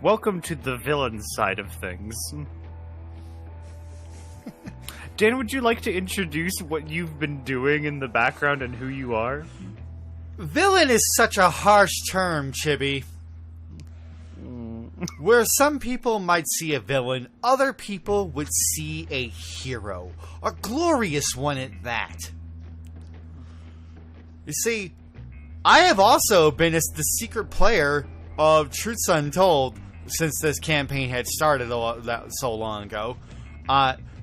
Welcome to the villain side of things. Dan, would you like to introduce what you've been doing in the background and who you are? Villain is such a harsh term, Chibi. Where some people might see a villain, other people would see a hero. A glorious one at that. You see, I have also been the secret player of Truths Untold since this campaign had started so long ago.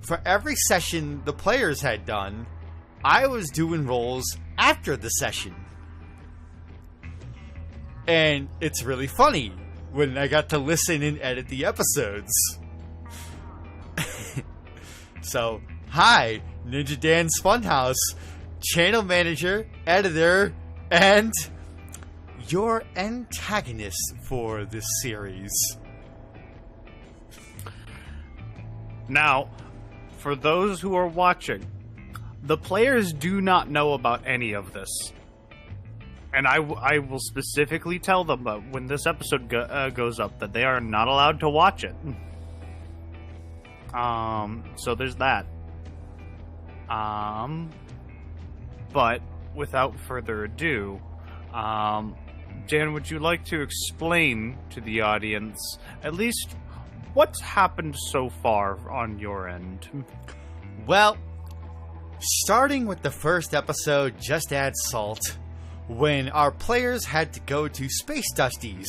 For every session the players had done, I was doing roles after the session. And it's really funny when I got to listen and edit the episodes. So, hi, Ninja Dan's Funhouse, channel manager, editor, and your antagonist for this series. Now, for those who are watching, the players do not know about any of this. And I will specifically tell them when this episode goes up that they are not allowed to watch it. So there's that. But without further ado, Dan, would you like to explain to the audience at least what's happened so far on your end? Well, starting with the first episode, Just Add Salt, when our players had to go to Space Dusties,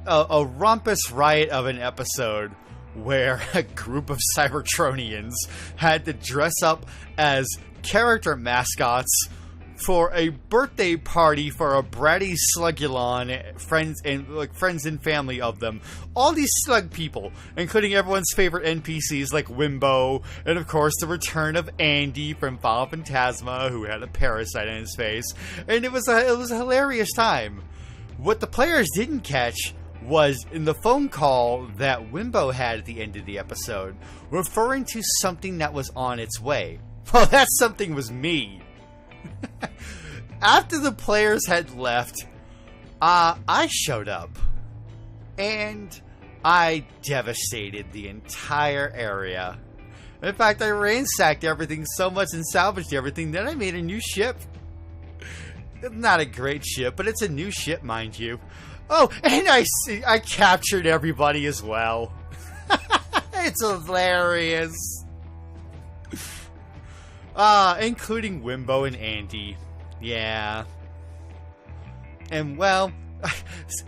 a rumpus riot of an episode where a group of Cybertronians had to dress up as character mascots for a birthday party for a bratty Slugulon, friends and family of them. All these slug people, including everyone's favorite NPCs like Wimbo, and of course the return of Andy from Final Phantasma, who had a parasite in his face. And it was a hilarious time. What the players didn't catch was in the phone call that Wimbo had at the end of the episode, referring to something that was on its way. Well, that something was me. After the players had left, I showed up, and I devastated the entire area. In fact, I ransacked everything so much and salvaged everything that I made a new ship. Not a great ship, but it's a new ship, mind you. Oh, and I captured everybody as well. It's hilarious. Including Wimbo and Andy. Yeah. And, well,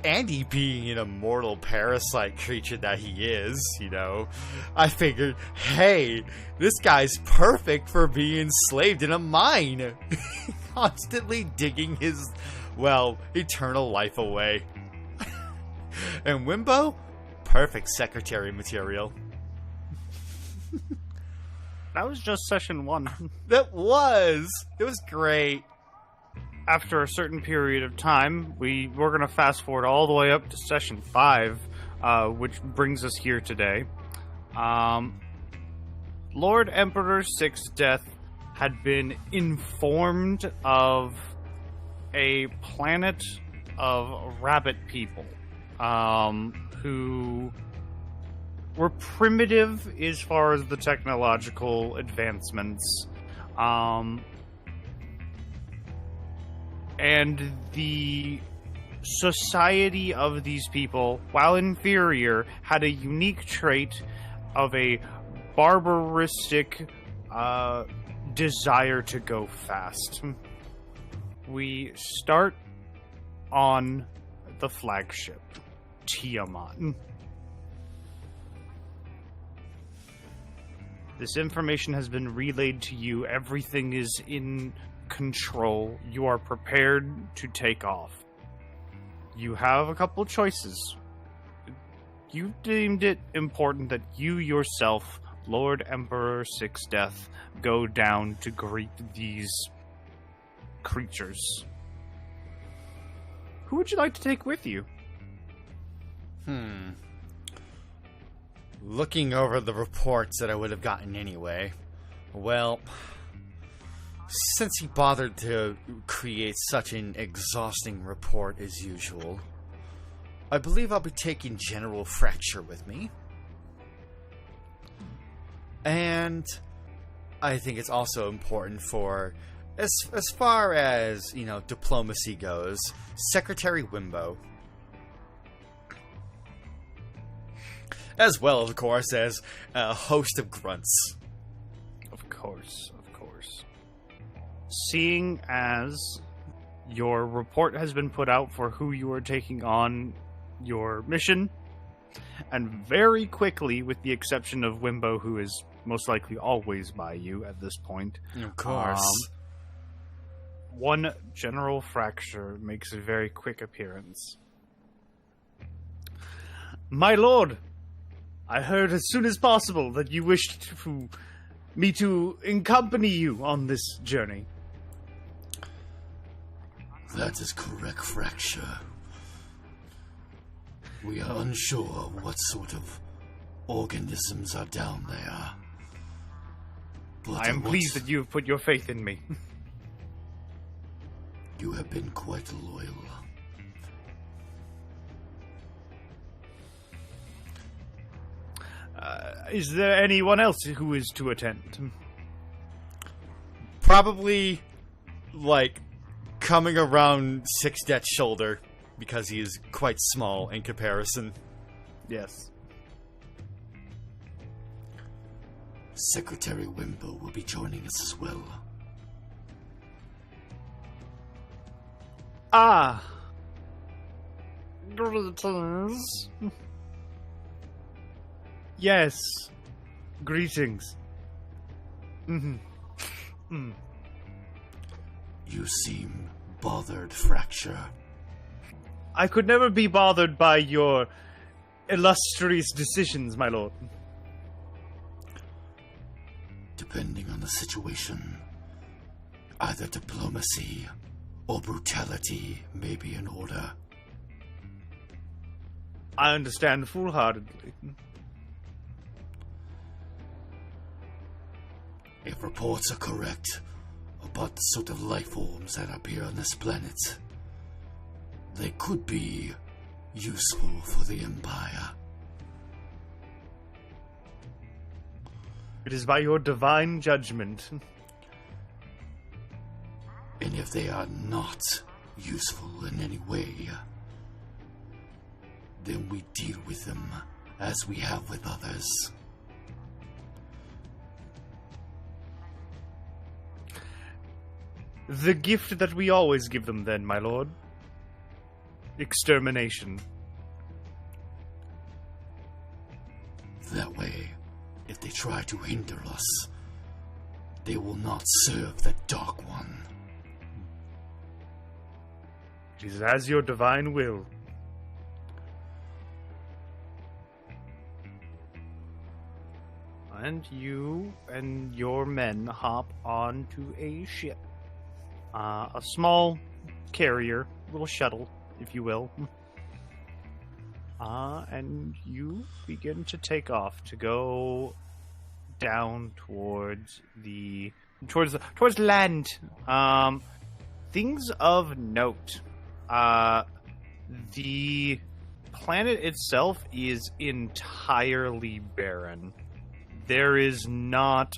Andy being an immortal parasite creature that he is, I figured, hey, this guy's perfect for being enslaved in a mine. Constantly digging his, eternal life away. And Wimbo, perfect secretary material. That was just session 1. It was great. After a certain period of time, we're going to fast forward all the way up to session 5, which brings us here today. Lord Emperor Six's death had been informed of a planet of rabbit people, who were primitive as far as the technological advancements, and the society of these people, while inferior, had a unique trait of a barbaristic desire to go fast. We start on the flagship, Tiamat. This information has been relayed to you. Everything is in control. You are prepared to take off. You have a couple of choices. You deemed it important that you yourself, Lord Emperor Six's death, go down to greet these creatures. Who would you like to take with you? Looking over the reports that I would have gotten anyway, well, since he bothered to create such an exhausting report as usual, I believe I'll be taking General Fracture with me. And I think it's also important for, as far as, diplomacy goes, Secretary Wimbo. As well, of course, as a host of grunts. Of course. Seeing as your report has been put out for who you are taking on your mission, and very quickly, with the exception of Wimbo, who is most likely always by you at this point. Of course. One General Fracture makes a very quick appearance. My lord, I heard as soon as possible that you wished me to accompany you on this journey. That is correct, Fracture. We are unsure what sort of organisms are down there. But I am pleased that you have put your faith in me. You have been quite loyal. Is there anyone else who is to attend? Probably, coming around Six-Det's shoulder, because he is quite small in comparison. Yes. Secretary Wimbo will be joining us as well. Ah. Greetings. Yes. Greetings. You seem bothered, Fracture. I could never be bothered by your illustrious decisions, my lord. Depending on the situation, either diplomacy or brutality may be in order. I understand full-heartedly. If reports are correct about the sort of life forms that appear on this planet, they could be useful for the Empire. It is by your divine judgment. And if they are not useful in any way, then we deal with them as we have with others. The gift that we always give them then, my lord. Extermination. That way, if they try to hinder us, they will not serve the Dark One. It is as your divine will. And you and your men hop onto a ship. A small carrier, little shuttle, if you will. And you begin to take off to go down towards land. Things of note. The planet itself is entirely barren. There is not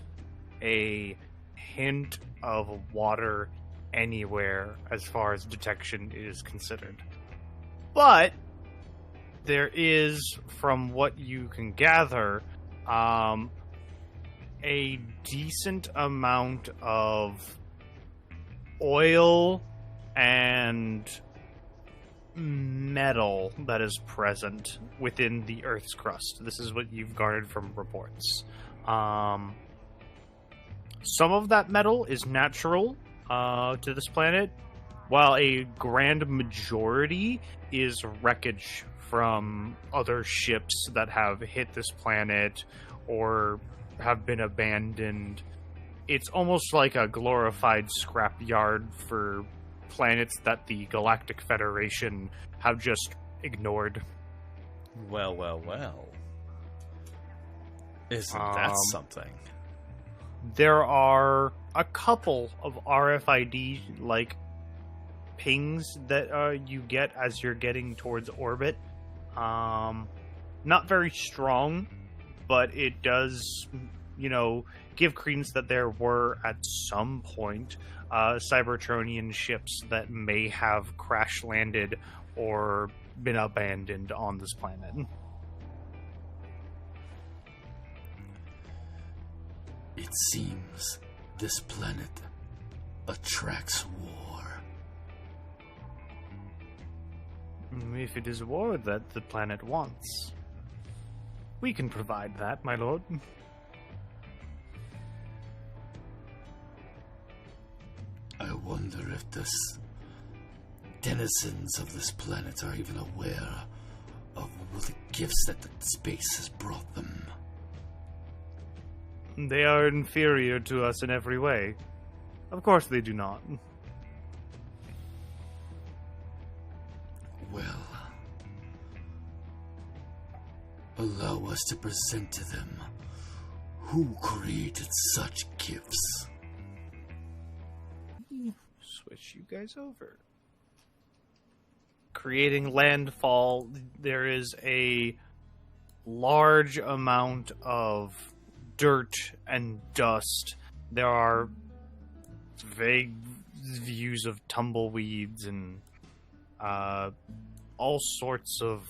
a hint of water anywhere as far as detection is considered. But there is, from what you can gather, a decent amount of oil and metal that is present within the Earth's crust. This is what you've garnered from reports. Some of that metal is natural to this planet, while a grand majority is wreckage from other ships that have hit this planet or have been abandoned. It's almost like a glorified scrapyard for planets that the Galactic Federation have just ignored. Well. Isn't that something? There are a couple of RFID like pings that you get as you're getting towards orbit. Not very strong, but it does, give credence that there were at some point Cybertronian ships that may have crash landed or been abandoned on this planet. It seems this planet attracts war. If it is war that the planet wants, we can provide that, my lord. I wonder if the denizens of this planet are even aware of the gifts that the space has brought them. They are inferior to us in every way. Of course they do not. Well, allow us to present to them who created such gifts. Switch you guys over. Creating landfall, there is a large amount of dirt and dust. There are vague views of tumbleweeds and all sorts of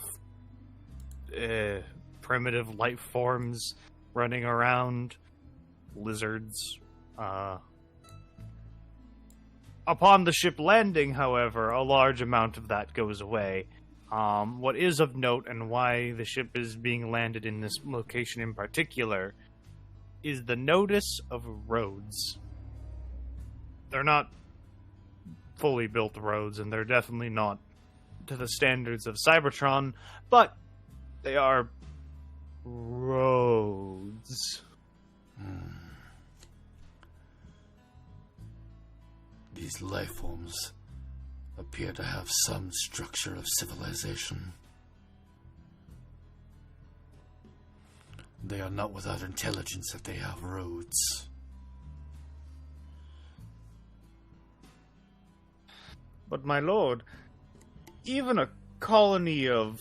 primitive life forms running around, lizards. Upon the ship landing, however, a large amount of that goes away. What is of note, and why the ship is being landed in this location in particular, is the notice of roads. They're not fully built roads, and they're definitely not to the standards of Cybertron, but they are roads. These life forms appear to have some structure of civilization. They are not without intelligence if they have roads. But my lord, even a colony of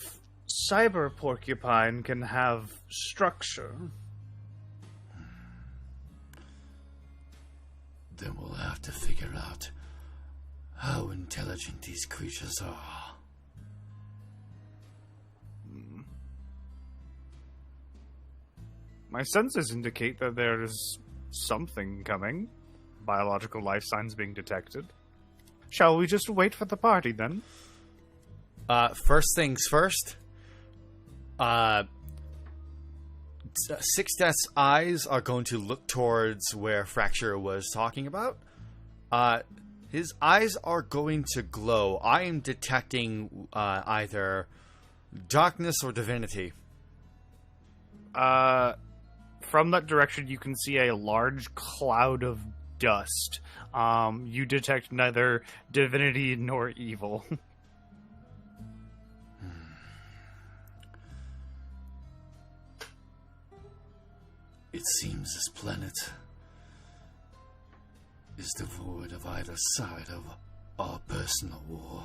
cyber porcupine can have structure. Then we'll have to figure out how intelligent these creatures are. My senses indicate that there is something coming. Biological life signs being detected. Shall we just wait for the party, then? First things first. Six Death's eyes are going to look towards where Fracture was talking about. His eyes are going to glow. I am detecting either darkness or divinity. From that direction, you can see a large cloud of dust. You detect neither divinity nor evil. It seems this planet is devoid of either side of our personal war.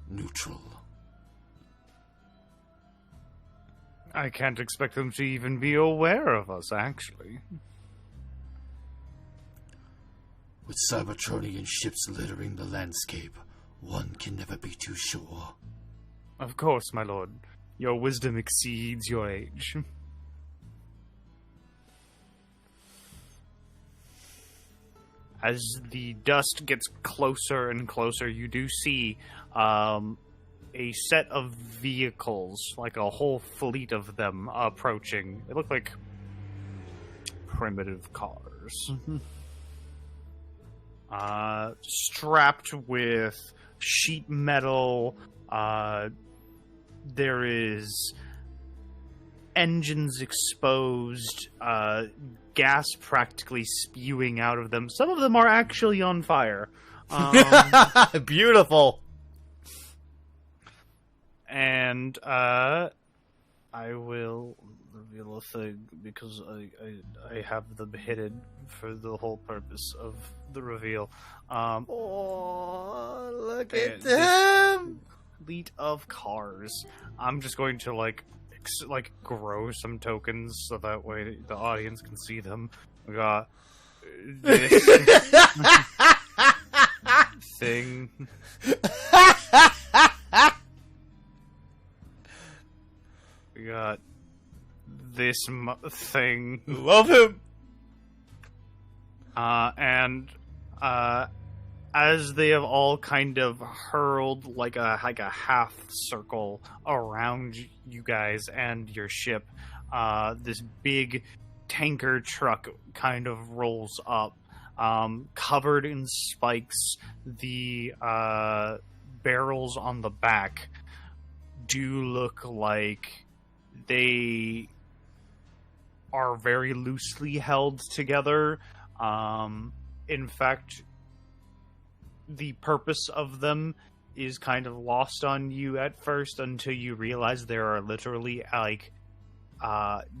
Neutral. I can't expect them to even be aware of us, actually. With Cybertronian ships littering the landscape, one can never be too sure. Of course, my lord. Your wisdom exceeds your age. As the dust gets closer and closer, you do see a set of vehicles, like a whole fleet of them, approaching. They look like primitive cars. Strapped with sheet metal. There is engines exposed, gas practically spewing out of them. Some of them are actually on fire. Beautiful. And I will reveal a thing because I have them hidden for the whole purpose of the reveal. Oh, look at them! fleet of cars. I'm just going to like grow some tokens so that way the audience can see them. We got this thing. We got this thing. Love him. And as they have all kind of hurled like a half circle around you guys and your ship, this big tanker truck kind of rolls up, covered in spikes. The barrels on the back do look like they are very loosely held together. In fact, the purpose of them is kind of lost on you at first until you realize there are literally like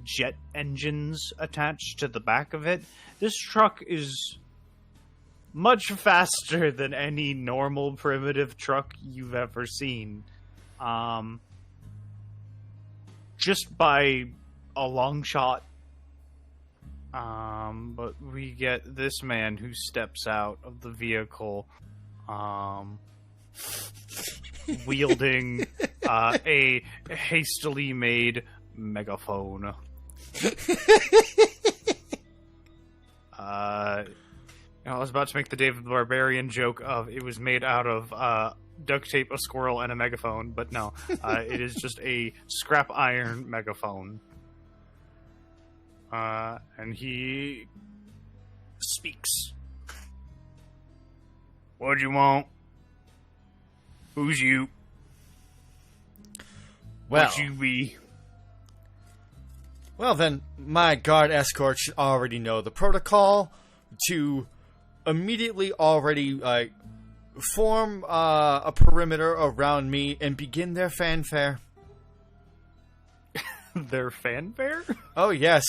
jet engines attached to the back of it. This truck is much faster than any normal primitive truck you've ever seen. Just by a long shot. But we get this man who steps out of the vehicle, wielding a hastily made megaphone. I was about to make the David the Barbarian joke of it was made out of duct tape, a squirrel, and a megaphone, but no, it is just a scrap iron megaphone. And he speaks. What you want? Who's you? Well, what you be? Well, then, my guard escort should already know the protocol to immediately already form a perimeter around me and begin their fanfare. Their fanfare? Oh yes.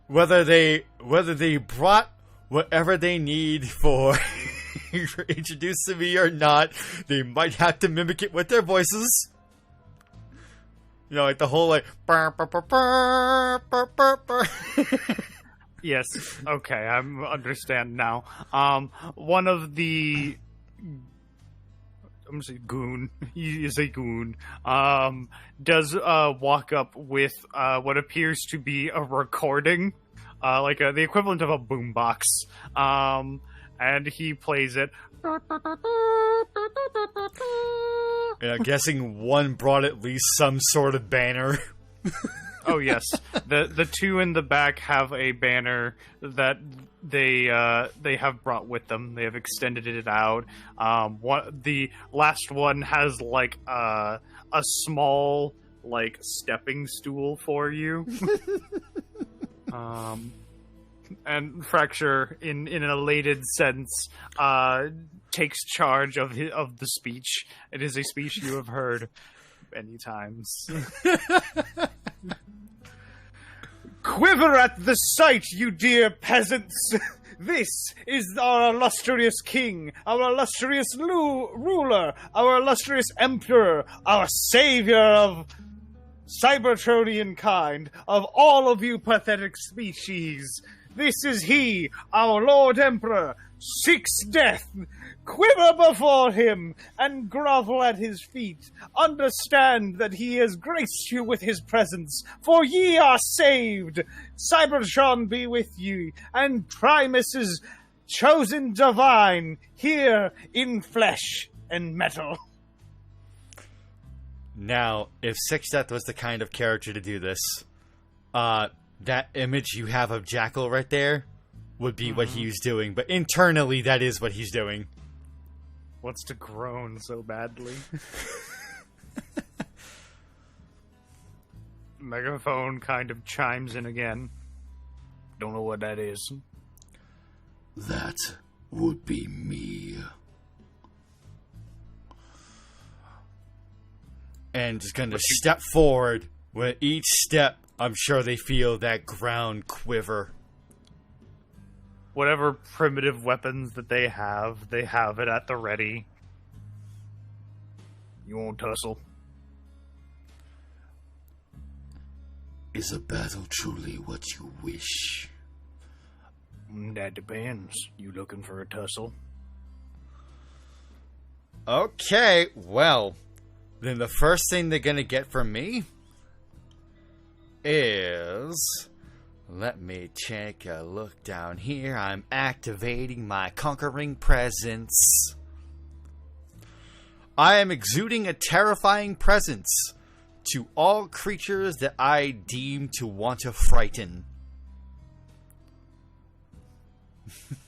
Whether they brought whatever they need for introducing me or not, they might have to mimic it with their voices. You know, like the whole like burr, burr, burr, burr, burr, burr, burr. Yes, okay, I understand now. One of the I'm gonna say goon. He is a goon. Does walk up with what appears to be a recording, like the equivalent of a boombox. And he plays it. Yeah, guessing one brought at least some sort of banner. Oh yes, the two in the back have a banner that they have brought with them. They have extended it out. The last one has like a small like stepping stool for you. And Fracture, in an elated sense, takes charge of the speech. It is a speech you have heard many times. Quiver at the sight, you dear peasants! This is our illustrious king, our illustrious ruler, our illustrious emperor, our savior of Cybertronian kind, of all of you pathetic species. This is he, our Lord Emperor. Seeks death. Quiver before him and grovel at his feet. Understand that he has graced you with his presence, for ye are saved. Cybertron be with you, and Primus's chosen divine here in flesh and metal. Now, if Sixdeath was the kind of character to do this, that image you have of Jackal right there would be what he's doing, but internally that is what he's doing. Wants to groan so badly. Megaphone kind of chimes in again. Don't know what that is. That would be me. And is going to step forward. With each step, I'm sure they feel that ground quiver. Whatever primitive weapons that they have it at the ready. You won't tussle. Is a battle truly what you wish? That depends. You looking for a tussle? Okay, well, then the first thing they're gonna get from me is... Let me take a look down here. I'm activating my conquering presence. I am exuding a terrifying presence to all creatures that I deem to want to frighten.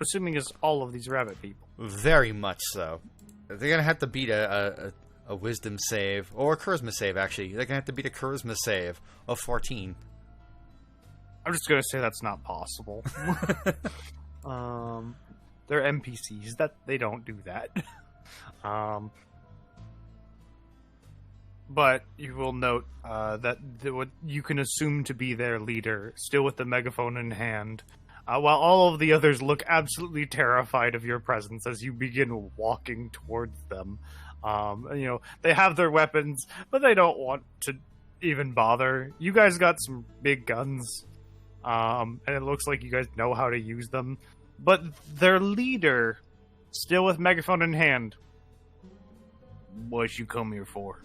Assuming it's all of these rabbit people. Very much so. They're gonna have to beat a wisdom save, or a charisma save, actually. They're gonna have to beat a charisma save of 14. I'm just gonna say that's not possible. They're NPCs. That they don't do that. But you will note that what you can assume to be their leader, still with the megaphone in hand, while all of the others look absolutely terrified of your presence as you begin walking towards them. They have their weapons, but they don't want to even bother. You guys got some big guns, and it looks like you guys know how to use them. But their leader, still with megaphone in hand, what you come here for?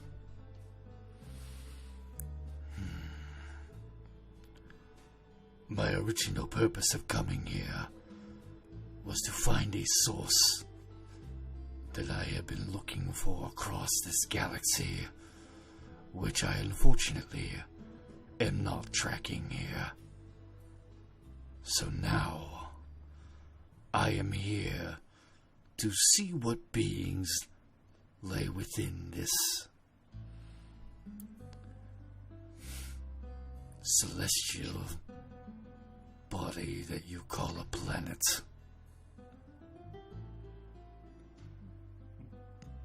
My original purpose of coming here was to find a source that I have been looking for across this galaxy, which I unfortunately am not tracking here. So now, I am here to see what beings lay within this celestial body that you call a planet.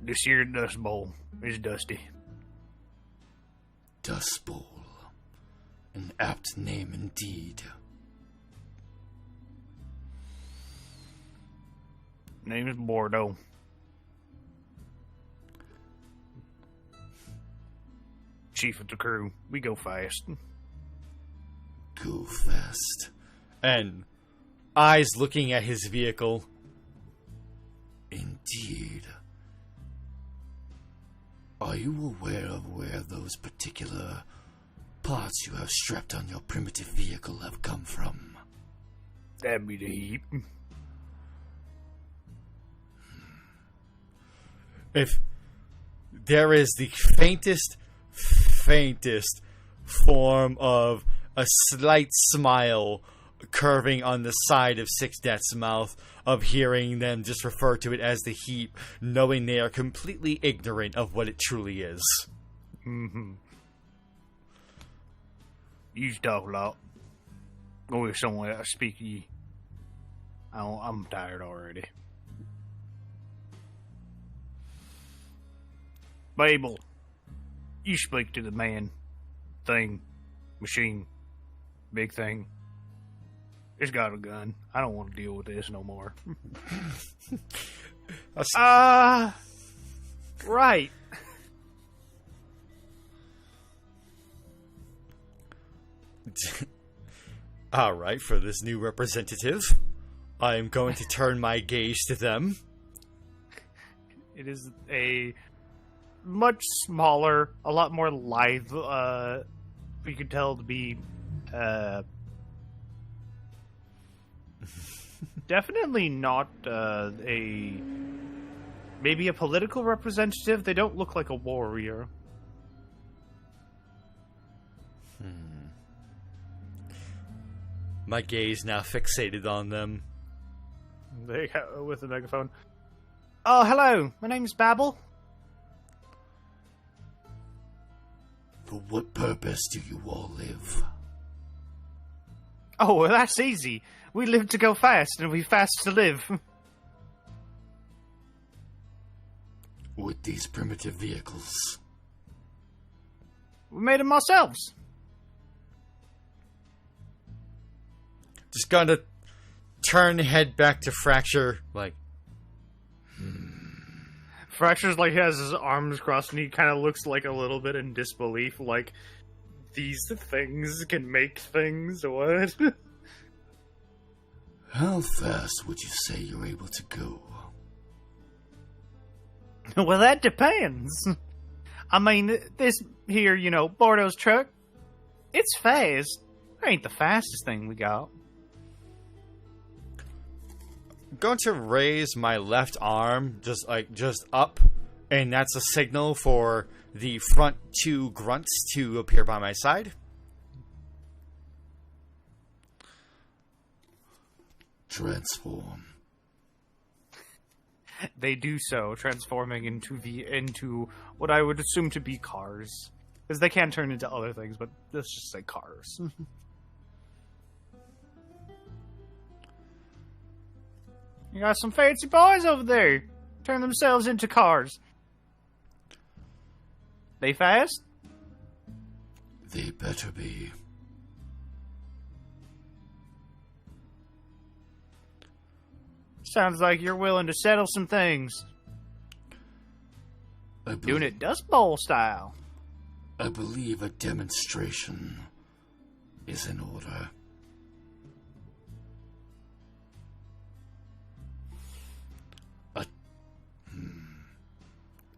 This here Dust Bowl is dusty. Dust Bowl. An apt name indeed. Name is Bordeaux. Chief of the crew. We go fast. Go fast. And eyes looking at his vehicle. Indeed. Are you aware of where those particular parts you have strapped on your primitive vehicle have come from? That'd be the heap. If there is the faintest form of a slight smile curving on the side of Six Death's mouth, of hearing them just refer to it as the heap, knowing they are completely ignorant of what it truly is. Mm-hmm. You talk a lot. Go with someone that speak to you. I'm tired already. Babel, you speak to the man, thing, machine, big thing. It's got a gun. I don't want to deal with this no more. Right. Alright, for this new representative, I am going to turn my gaze to them. It is a much smaller, a lot more lithe, you could tell to be, definitely not maybe a political representative. They don't look like a warrior. My gaze now fixated on them. They with the megaphone. Oh, hello. My name's Babel. For what purpose do you all live? Oh, well, that's easy. We live to go fast, and we fast to live. With these primitive vehicles? We made them ourselves. Just gonna turn head back to Fracture, like... Fracture's like has his arms crossed and he kind of looks like a little bit in disbelief, like these things can make things. What? How fast would you say you're able to go? Well, that depends. I mean, this here, Bordeaux's truck, it's fast. It ain't the fastest thing we got. I'm going to raise my left arm just up, and that's a signal for the front two grunts to appear by my side. Transform. They do so, transforming into what I would assume to be cars. Because they can turn into other things, but let's just say cars. You got some fancy boys over there. Turn themselves into cars. They fast? They better be. Sounds like you're willing to settle some things. Doing it Dust Bowl style. I believe a demonstration is in order.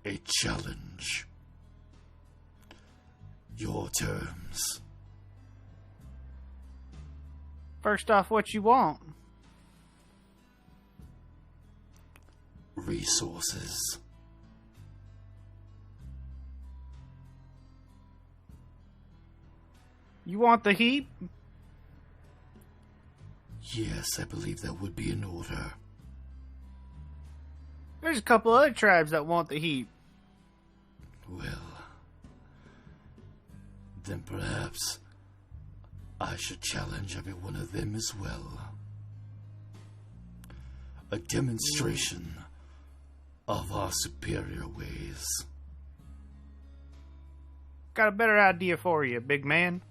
A challenge. Your terms. First off, what you want? Resources. You want the heap? Yes, I believe that would be in order. There's a couple other tribes that want the heap. Well, then perhaps I should challenge every one of them as well. A demonstration of our superior ways. Got a better idea for you, big man.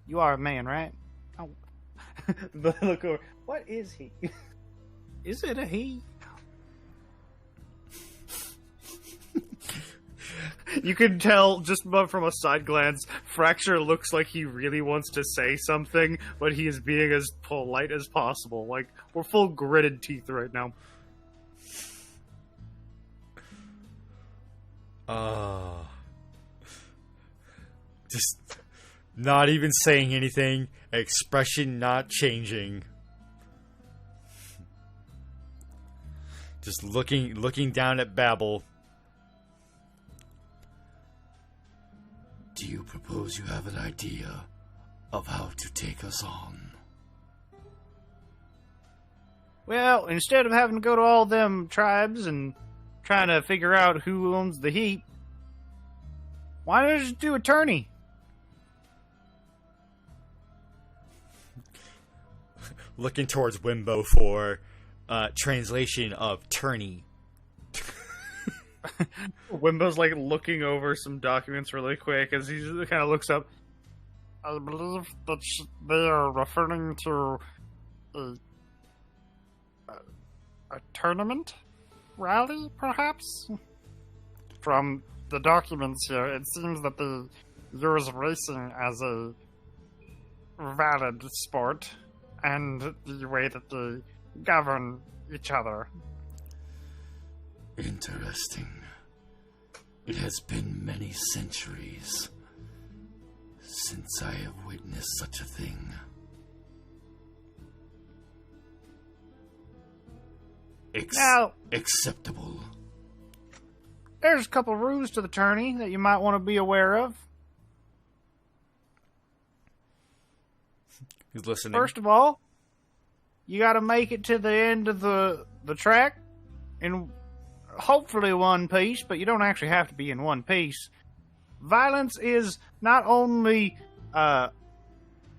You are a man, right? Oh. But look over. What is he? Is it a he? You can tell just from a side glance, Fracture looks like he really wants to say something, but he is being as polite as possible. Like, we're full gritted teeth right now. Just not even saying anything, expression not changing. Just looking down at Babel. Do you propose you have an idea of how to take us on? Well, instead of having to go to all them tribes and trying to figure out who owns the heap, why don't you just do a tourney? Looking towards Wimbo for translation of tourney. Wimbo's like looking over some documents really quick as he kind of looks up. I believe that they are referring to a tournament rally, perhaps? From the documents here, it seems that they use racing as a valid sport and the way that they govern each other. Interesting. It has been many centuries since I have witnessed such a thing. Now, acceptable. there's a couple rules to the tourney that you might want to be aware of. He's listening. First of all, you got to make it to the end of the track in hopefully one piece, but you don't actually have to be in one piece. Violence is not only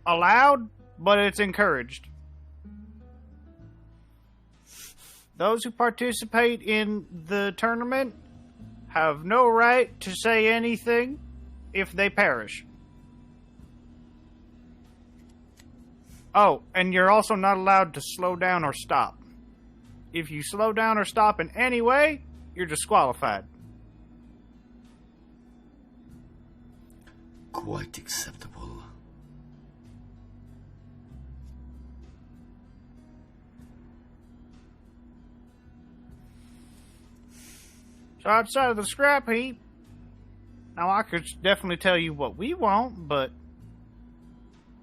allowed, but it's encouraged. Those who participate in the tournament have no right to say anything if they perish. Oh, and you're also not allowed to slow down or stop. If you slow down or stop in any way, you're disqualified. Quite acceptable. So outside of the scrap heap, now I could definitely tell you what we want, but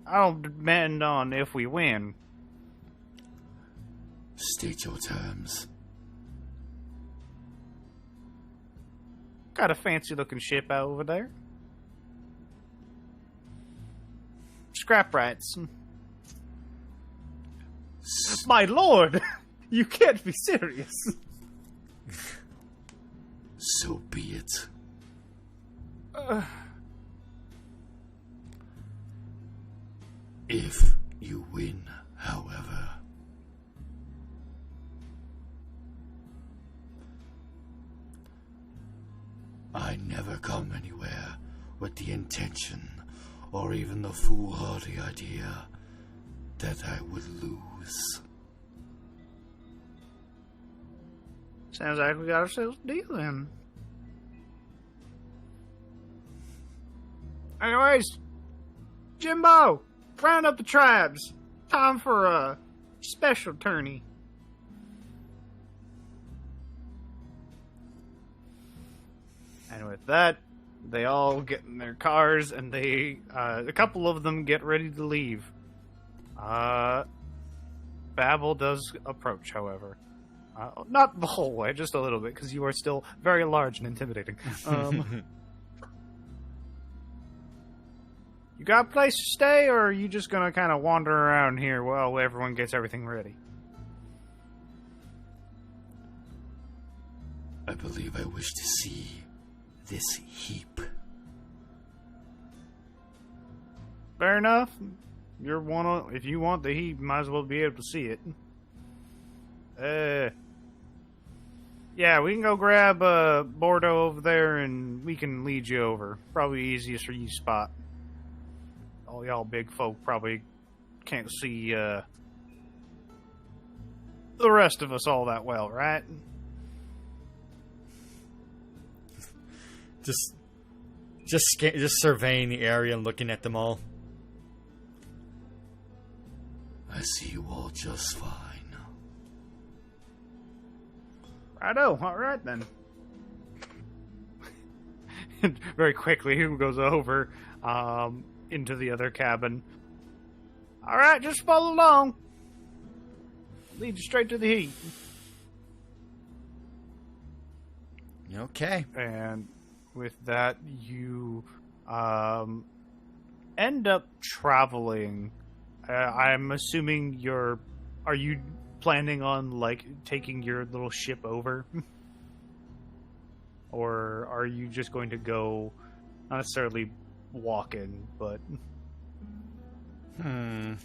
I don't depend on if we win. State your terms. Got a fancy looking ship out over there. Scrap rats. My lord! You can't be serious. So be it. If you win, however, I never come anywhere with the intention or even the foolhardy idea that I would lose. Sounds like we got ourselves a deal then. Anyways, Jimbo, round up the tribes. Time for a special tourney. And with that, they all get in their cars and they, a couple of them get ready to leave. Babel does approach, however. Not the whole way, just a little bit, because you are still very large and intimidating. You got a place to stay, or are you just gonna kind of wander around here while everyone gets everything ready? I believe I wish to see this heap. Fair enough. You're one of, if you want the heap, might as well be able to see it. Yeah, we can go grab Bordeaux over there and we can lead you over. Probably easiest for you spot. All y'all big folk probably can't see the rest of us all that well, right? Just surveying the area and looking at them all. I see you all just fine. Righto, alright then. Very quickly, he goes over into the other cabin. Alright, just follow along. Lead you straight to the heat. Okay. And with that, you end up traveling. I'm assuming are you planning on, like, taking your little ship over? Or are you just going to go, not necessarily walking, but... I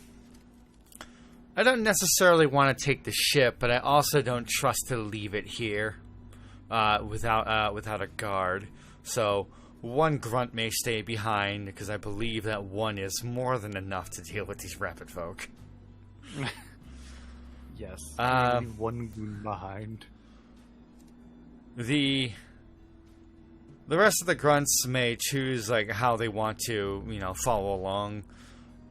don't necessarily want to take the ship, but I also don't trust to leave it here without a guard. So one grunt may stay behind, because I believe that one is more than enough to deal with these rapid folk. Yes. Leave one goon behind. The rest of the grunts may choose, like, how they want to, follow along.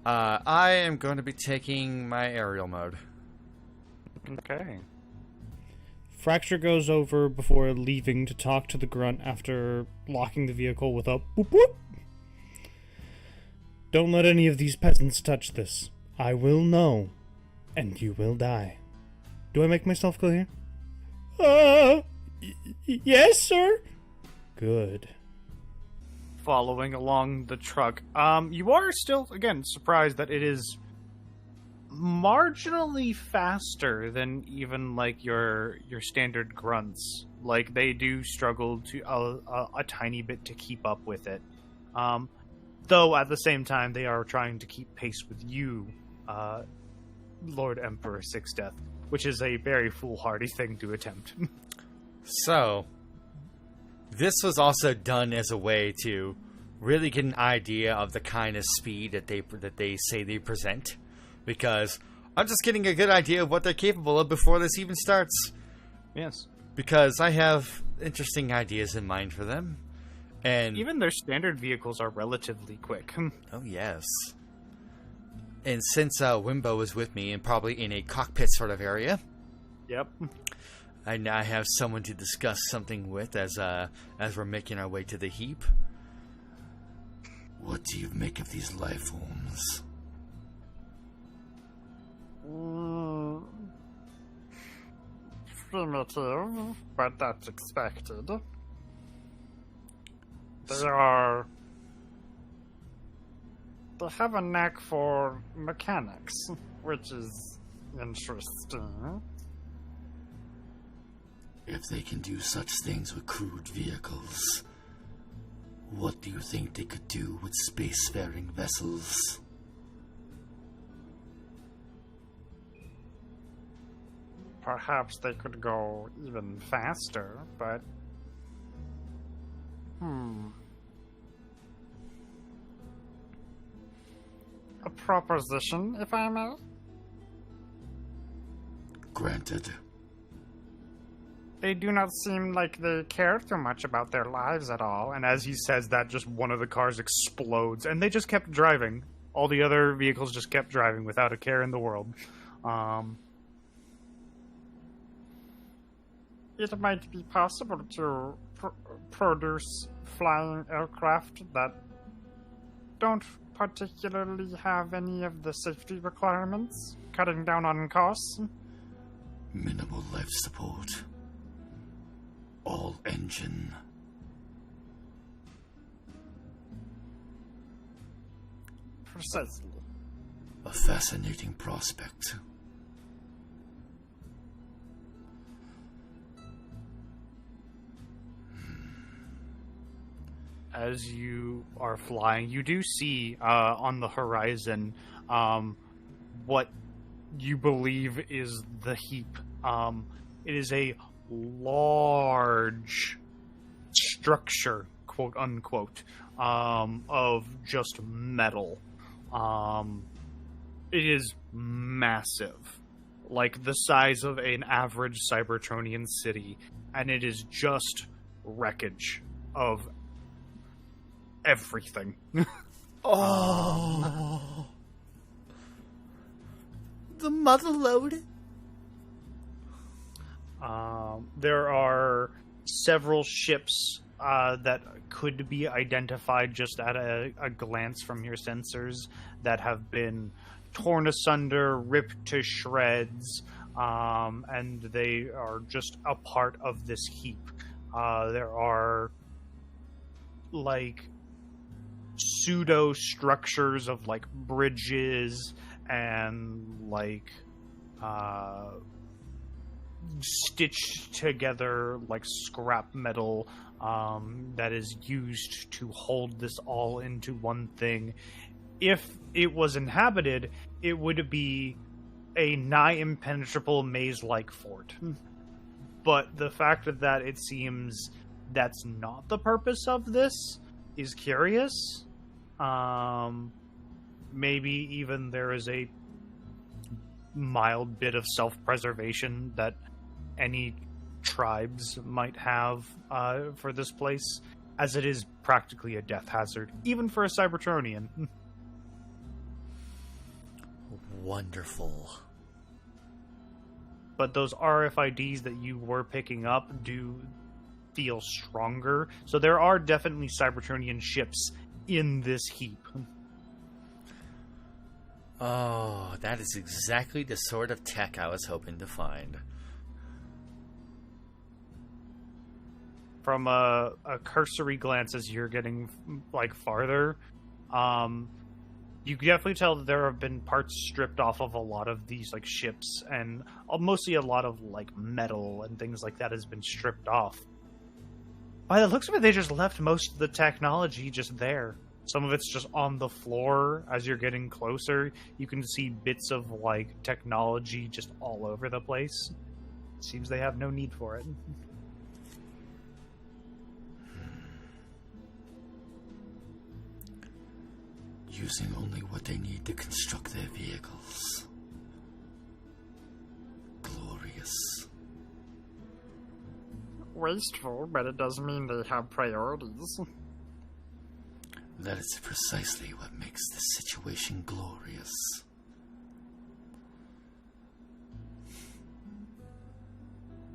I am going to be taking my aerial mode. Okay. Fracture goes over before leaving to talk to the grunt after locking the vehicle with a boop boop. Don't let any of these peasants touch this. I will know, and you will die. Do I make myself clear? Yes, sir. Good. Following along the truck. You are still, again, surprised that it is marginally faster than even, like, your standard grunts. Like, they do struggle to a tiny bit to keep up with it. Though, at the same time, they are trying to keep pace with you, Lord Emperor Six Death, which is a very foolhardy thing to attempt. So, this was also done as a way to really get an idea of the kind of speed that they say they present, because I'm just getting a good idea of what they're capable of before this even starts. Yes. Because I have interesting ideas in mind for them. And Even their standard vehicles are relatively quick. oh yes. And since Wimbo is with me and probably in a cockpit sort of area, Yep. I now have someone to discuss something with as we're making our way to the heap. What do you make of these life forms? Primitive, but that's expected. They have a knack for mechanics, which is interesting. If they can do such things with crude vehicles, what do you think they could do with spacefaring vessels? Perhaps they could go even faster, but... A proposition, if I may? Granted. They do not seem like they care too much about their lives at all. And as he says that, just one of the cars explodes, and they just kept driving. All the other vehicles just kept driving without a care in the world. It might be possible to produce flying aircraft that don't particularly have any of the safety requirements, cutting down on costs. Minimal life support. All engine. Precisely. A fascinating prospect. As you are flying, you do see on the horizon what you believe is the heap. It is a large structure, quote unquote, of just metal. It is massive, like the size of an average Cybertronian city, and it is just wreckage of everything. Oh, the mother load. There are several ships that could be identified just at a glance from your sensors that have been torn asunder, ripped to shreds, and they are just a part of this heap. There are like pseudo structures of like bridges and like stitched together like scrap metal that is used to hold this all into one thing. If it was inhabited, it would be a nigh impenetrable maze-like fort. But the fact that it seems that's not the purpose of this is curious. Maybe even there is a mild bit of self-preservation that any tribes might have for this place, as it is practically a death hazard, even for a Cybertronian. Wonderful. But those RFIDs that you were picking up do feel stronger, so there are definitely Cybertronian ships in this heap. Oh, that is exactly the sort of tech I was hoping to find. From a cursory glance as you're getting like farther, you can definitely tell that there have been parts stripped off of a lot of these like ships, and mostly a lot of like metal and things like that has been stripped off. By the looks of it, they just left most of the technology just there. Some of it's just on the floor. As you're getting closer, you can see bits of like technology just all over the place. Seems they have no need for it. Using only what they need to construct their vehicles. Glorious. wasteful, but it doesn't mean they have priorities. That is precisely what makes this situation glorious.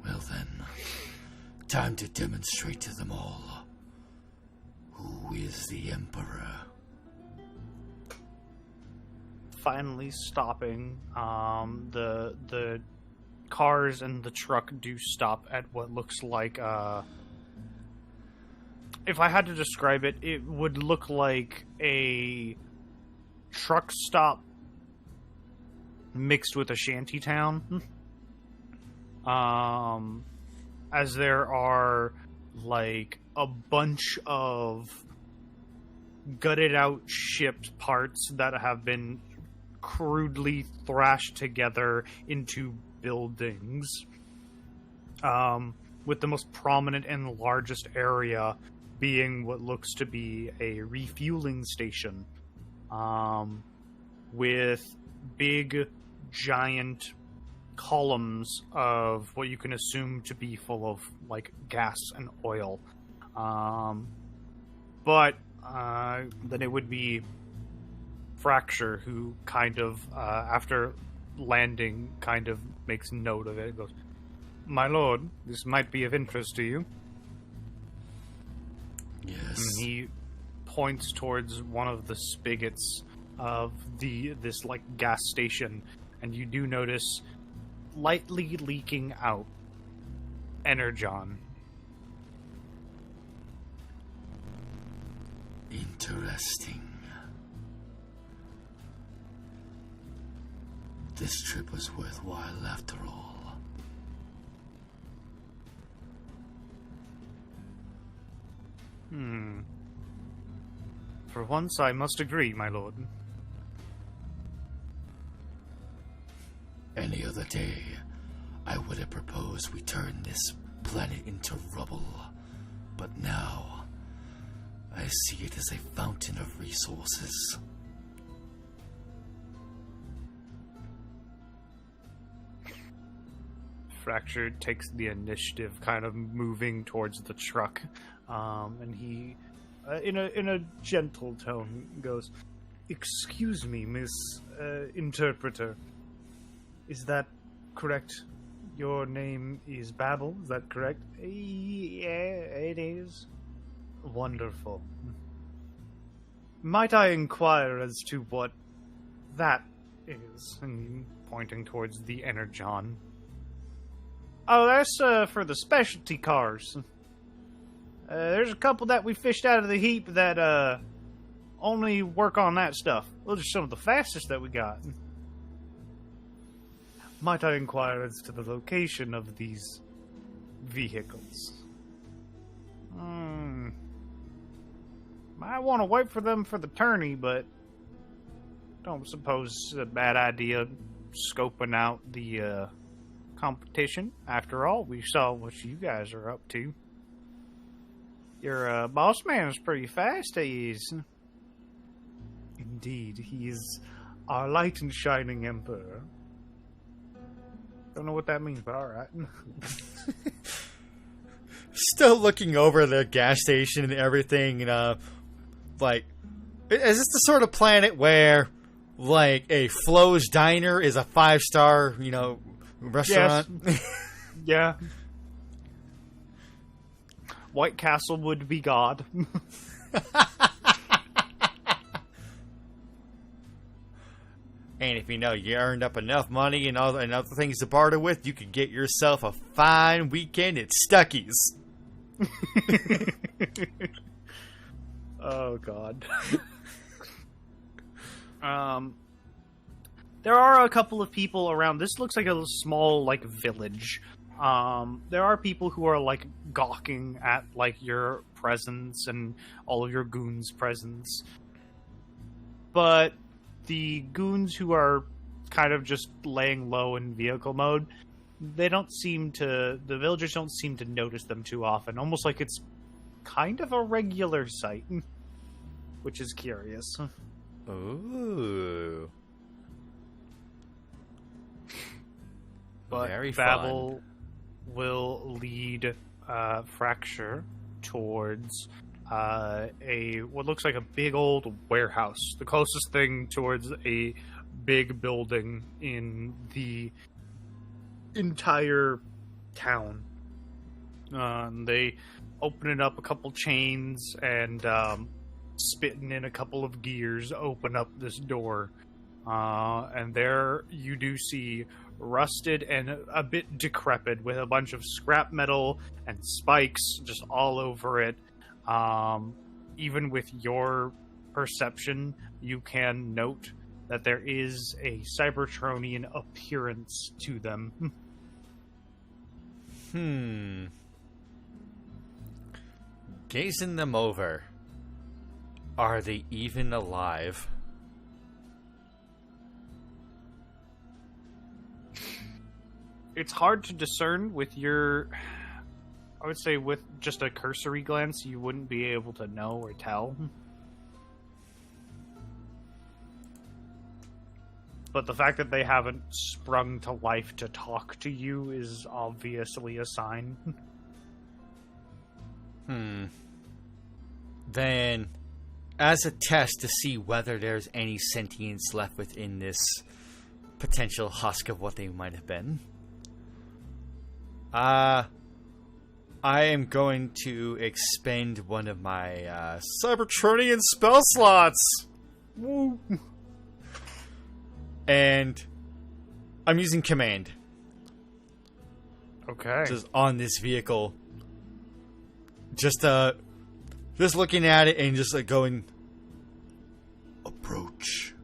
Well then, time to demonstrate to them all who is the Emperor. Finally stopping, the cars and the truck do stop at what looks like, if I had to describe it, it would look like a truck stop mixed with a shanty town. As there are, like, a bunch of gutted out shipped parts that have been crudely thrashed together into buildings, with the most prominent and largest area being what looks to be a refueling station, with big, giant columns of what you can assume to be full of, like, gas and oil. But then it would be Fracture who kind of, after landing, kind of makes note of it. It goes, "My lord, this might be of interest to you." Yes. And he points towards one of the spigots of this like gas station, and you do notice lightly leaking out energon. Interesting. This trip was worthwhile after all. For once, I must agree, my lord. Any other day, I would have proposed we turn this planet into rubble. But now, I see it as a fountain of resources. Fracture takes the initiative, kind of moving towards the truck, and he, in a gentle tone, goes, "Excuse me, Miss Interpreter. Is that correct? Your name is Babel, is that correct?" "Yeah, it is." "Wonderful. Might I inquire as to what that is?" And pointing towards the energon. "Oh, that's for the specialty cars. There's a couple that we fished out of the heap that only work on that stuff. Those are some of the fastest that we got." "Might I inquire as to the location of these vehicles?" "Might want to wait for them for the tourney, but don't suppose it's a bad idea scoping out the competition. After all, we saw what you guys are up to. Your boss man is pretty fast, he is." "Indeed, he is our light and shining emperor." Don't know what that means, but alright. Still looking over the gas station and everything, and like, is this the sort of planet where, like, a Flo's Diner is a 5-star, restaurant? Yes. Yeah. White Castle would be God. And if you earned up enough money and other things to barter with, you could get yourself a fine weekend at Stuckey's. Oh, God. There are a couple of people around. This looks like a small, like, village. There are people who are, like, gawking at, like, your presence and all of your goons' presence. But the goons who are kind of just laying low in vehicle mode, the villagers don't seem to notice them too often. Almost like it's kind of a regular sight, which is curious. Ooh. But Very Babel will lead Fracture towards what looks like a big old warehouse, the closest thing towards a big building in the entire town. They opening up a couple chains and spitting in a couple of gears, open up this door, and there you do see rusted and a bit decrepit with a bunch of scrap metal and spikes just all over it. Even with your perception, you can note that there is a Cybertronian appearance to them. Gazing them over, are they even alive? It's hard to discern with your... I would say with just a cursory glance, you wouldn't be able to know or tell. But the fact that they haven't sprung to life to talk to you is obviously a sign. Then, as a test to see whether there's any sentience left within this potential husk of what they might have been, I am going to expend one of my Cybertronian spell slots. Woo! And I'm using command. Okay. Just on this vehicle. Just looking at it and just like going, approach.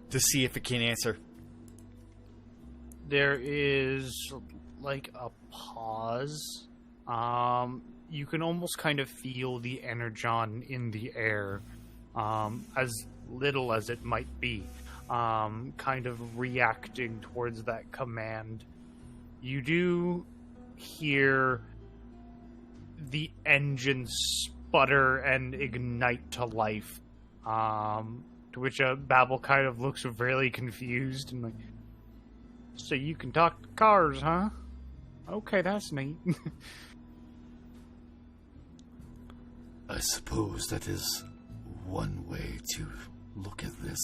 To see if it can answer. There is like a pause. You can almost kind of feel the energon in the air, as little as it might be, kind of reacting towards that command. You do hear the engine sputter and ignite to life, to which Babel kind of looks really confused and like, so you can talk to cars, huh? Okay, that's neat. I suppose that is one way to look at this.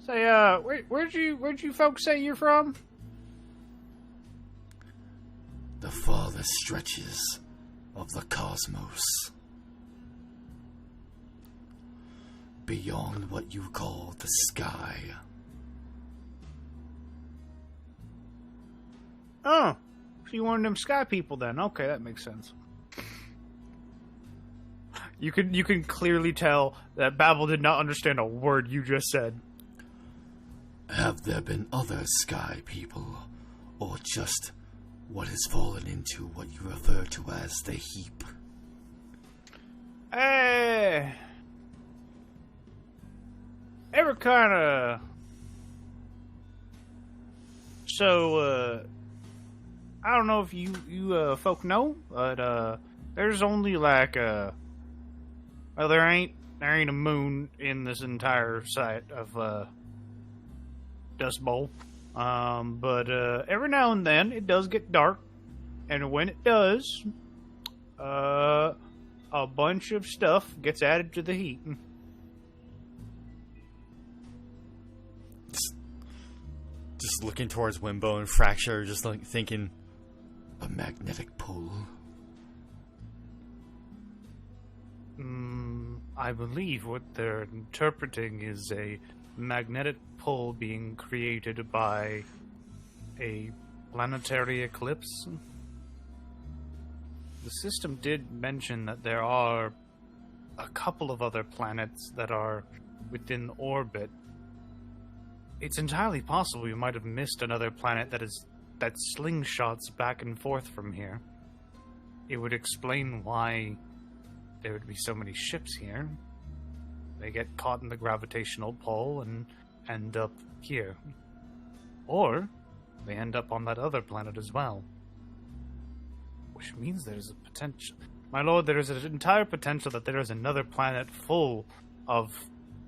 Say, where'd you folks say you're from? The farthest stretches of the cosmos. Beyond what you call the sky. Oh, so you one of them sky people then? Okay, that makes sense. You can clearly tell that Babel did not understand a word you just said. Have there been other sky people, or just what has fallen into what you refer to as the heap? Ever kind of... So, I don't know if you folk know, but, there's only like, well, there ain't a moon in this entire site of, Dust Bowl. But, every now and then it does get dark, and when it does, a bunch of stuff gets added to the heat. Just looking towards Wimbo and Fracture, just like thinking, a magnetic pull. I believe what they're interpreting is a magnetic pull being created by a planetary eclipse. The system did mention that there are a couple of other planets that are within orbit. It's entirely possible you might have missed another planet that slingshots back and forth from here. It would explain why there would be so many ships here. They get caught in the gravitational pull and end up here. Or they end up on that other planet as well. Which means there's a potential... My lord, there is an entire potential that there is another planet full of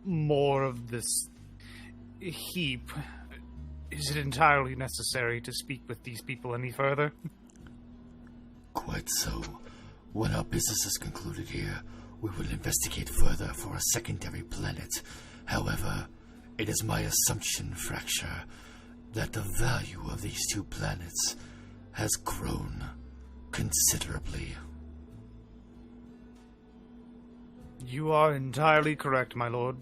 more of this heap Is it entirely necessary to speak with these people any further? Quite so. When our business is concluded here, we will investigate further for a secondary planet. However, it is my assumption, Fracture, that the value of these two planets has grown considerably. You are entirely correct, my lord.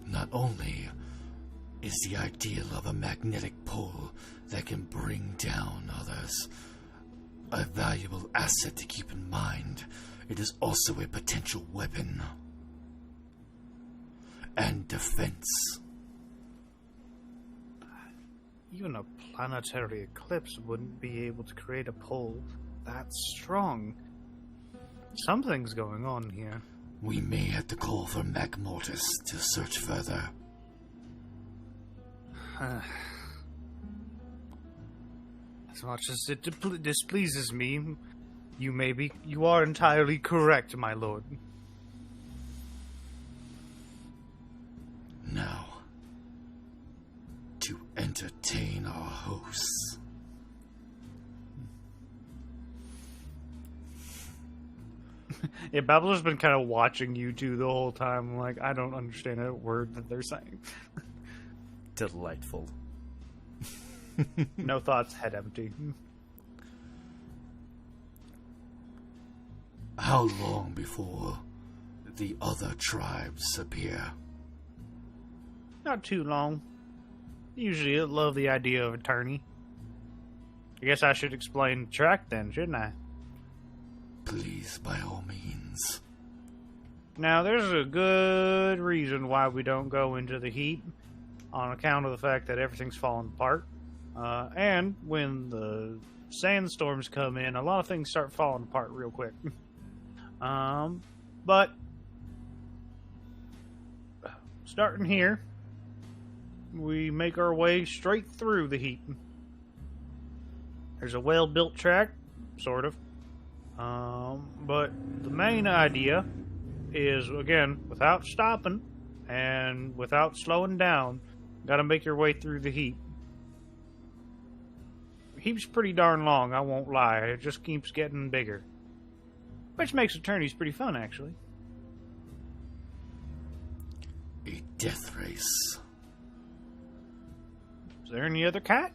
Not only is the ideal of a magnetic pole that can bring down others a valuable asset to keep in mind, it is also a potential weapon and defense. Even a planetary eclipse wouldn't be able to create a pole that strong. Something's going on here. We may have to call for Magmortis to search further. As much as it displeases me, you are entirely correct, my lord. Now, to entertain our hosts. Yeah, Babbler's been kind of watching you two the whole time. Like, I don't understand a word that they're saying. Delightful. No thoughts, head empty. How long before the other tribes appear? Not too long. Usually I love the idea of attorney. I guess I should explain the track then, shouldn't I? Please, by all means. Now, there's a good reason why we don't go into the heat, on account of the fact that everything's falling apart. And when the sandstorms come in, a lot of things start falling apart real quick. But starting here, we make our way straight through the heat. There's a well-built track, sort of. But the main idea is, again, without stopping and without slowing down, gotta make your way through the heat. The heat's pretty darn long, I won't lie. It just keeps getting bigger. Which makes attorneys pretty fun, actually. A death race. Is there any other cat?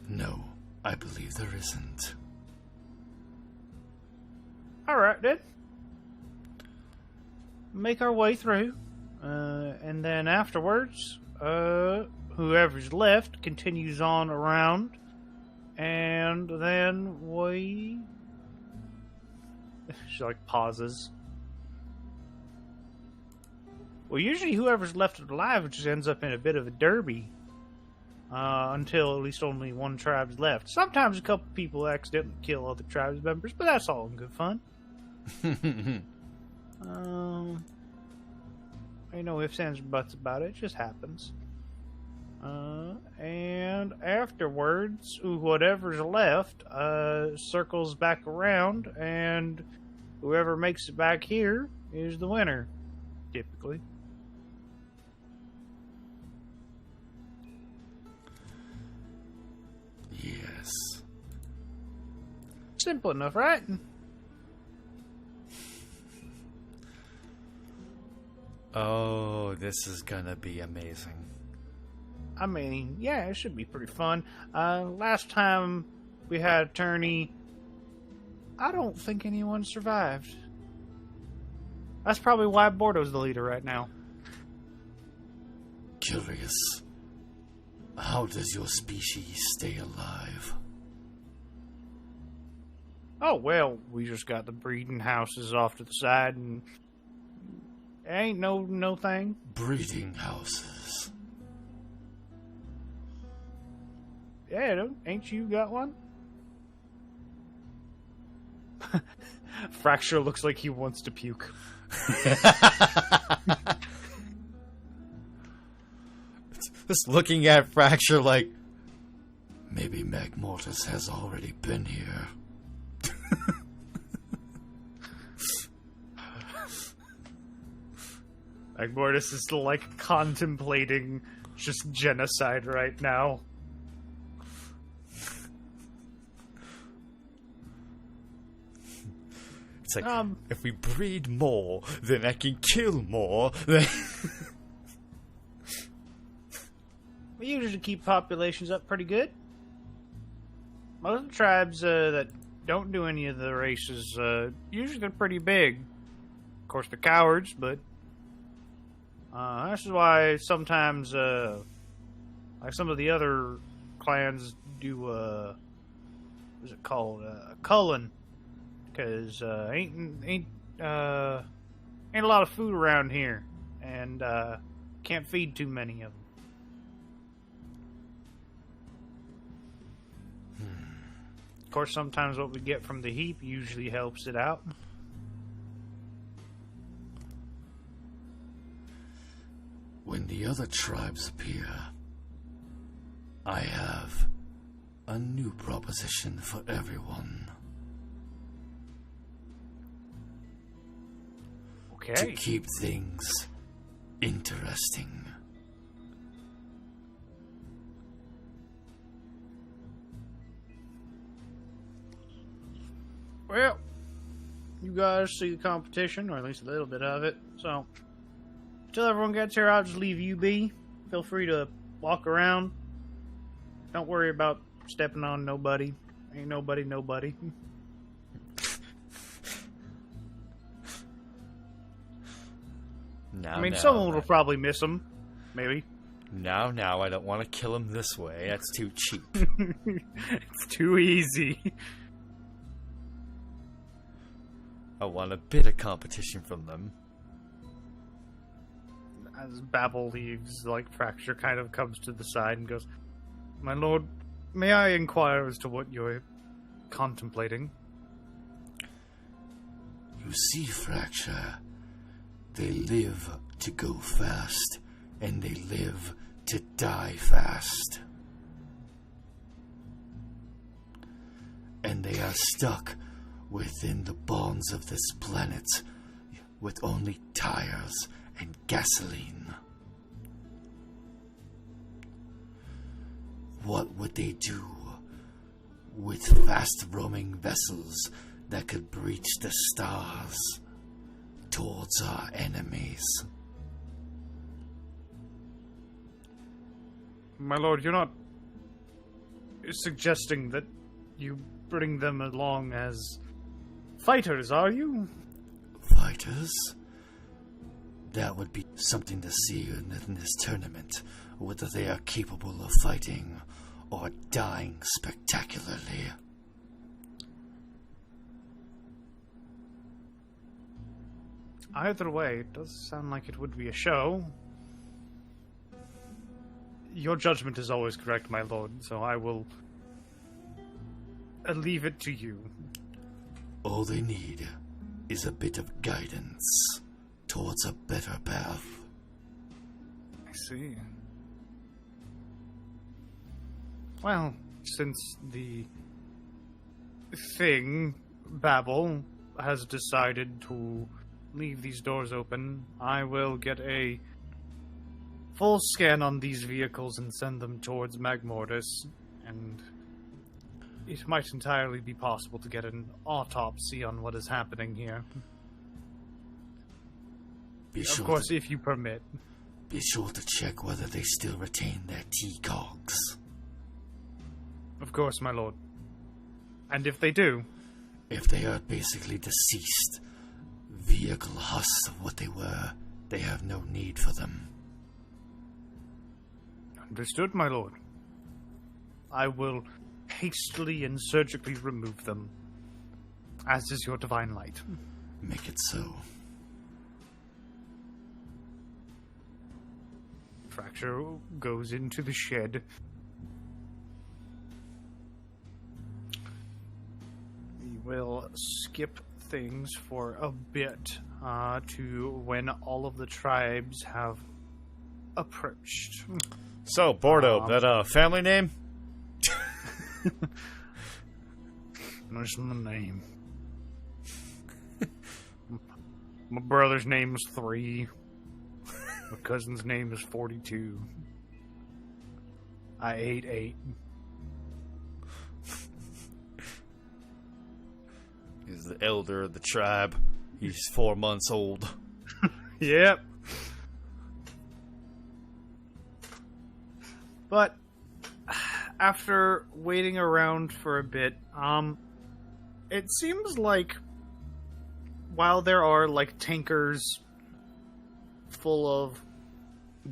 No, I believe there isn't. Alright, then. Make our way through. And then afterwards, whoever's left continues on around. And then we... She, like, pauses. Well, usually whoever's left alive just ends up in a bit of a derby. Until at least only one tribe's left. Sometimes a couple people accidentally kill other tribes members, but that's all in good fun. Ain't no ifs, ands, or buts about it. It just happens. And afterwards, whatever's left circles back around, and whoever makes it back here is the winner, typically. Yes. Simple enough, right? Oh, this is gonna be amazing. I mean, yeah, it should be pretty fun. Last time we had attorney, I don't think anyone survived. That's probably why Bordo's the leader right now. Curious. How does your species stay alive? Oh, well, we just got the breeding houses off to the side, and ain't no thing. Breeding houses. Yeah, ain't you got one? Fracture looks like he wants to puke. Just looking at Fracture like, Maybe Magmortis has already been here. Like, Mortis is still, like, contemplating just genocide right now. It's like, if we breed more, then I can kill more. We usually keep populations up pretty good. Most of the tribes that don't do any of the races, usually they're pretty big. Of course, they're cowards, but this is why sometimes, like some of the other clans do, what's it called? Culling. Because ain't a lot of food around here, and can't feed too many of them. Of course, sometimes what we get from the heap usually helps it out. When the other tribes appear, I have a new proposition for everyone. Okay. To keep things interesting. Well, you guys see the competition, or at least a little bit of it. So, until everyone gets here, I'll just leave you be. Feel free to walk around. Don't worry about stepping on nobody. Ain't nobody. Someone will probably miss them. Maybe. Now, I don't want to kill him this way. That's too cheap. It's too easy. I want a bit of competition from them. As Babel leaves, like, Fracture kind of comes to the side and goes, "My lord, may I inquire as to what you're contemplating?" You see, Fracture, they live to go fast, and they live to die fast. And they are stuck within the bonds of this planet with only tires and gasoline. What would they do with fast-roaming vessels that could breach the stars towards our enemies? My lord, you're not suggesting that you bring them along as fighters, are you? Fighters? That would be something to see in this tournament, whether they are capable of fighting or dying spectacularly. Either way, it does sound like it would be a show. Your judgment is always correct, my lord, so I will leave it to you. All they need is a bit of guidance towards a better path. I see. Well, since the thing, Babel, has decided to leave these doors open, I will get a full scan on these vehicles and send them towards Magmortis, and it might entirely be possible to get an autopsy on what is happening here. Of course, if you permit. Be sure to check whether they still retain their T-cogs. Of course, my lord. And if they do? If they are basically deceased, vehicle husks of what they were, they have no need for them. Understood, my lord. I will hastily and surgically remove them, as is your divine light. Make it so. Fracture goes into the shed. We will skip things for a bit to when all of the tribes have approached. So, Bordeaux, that family name? That's my name. My brother's name was 3. My cousin's name is 42. I ate 8. He's the elder of the tribe. He's 4 months old. Yep. But after waiting around for a bit, it seems like while there are like tankers full of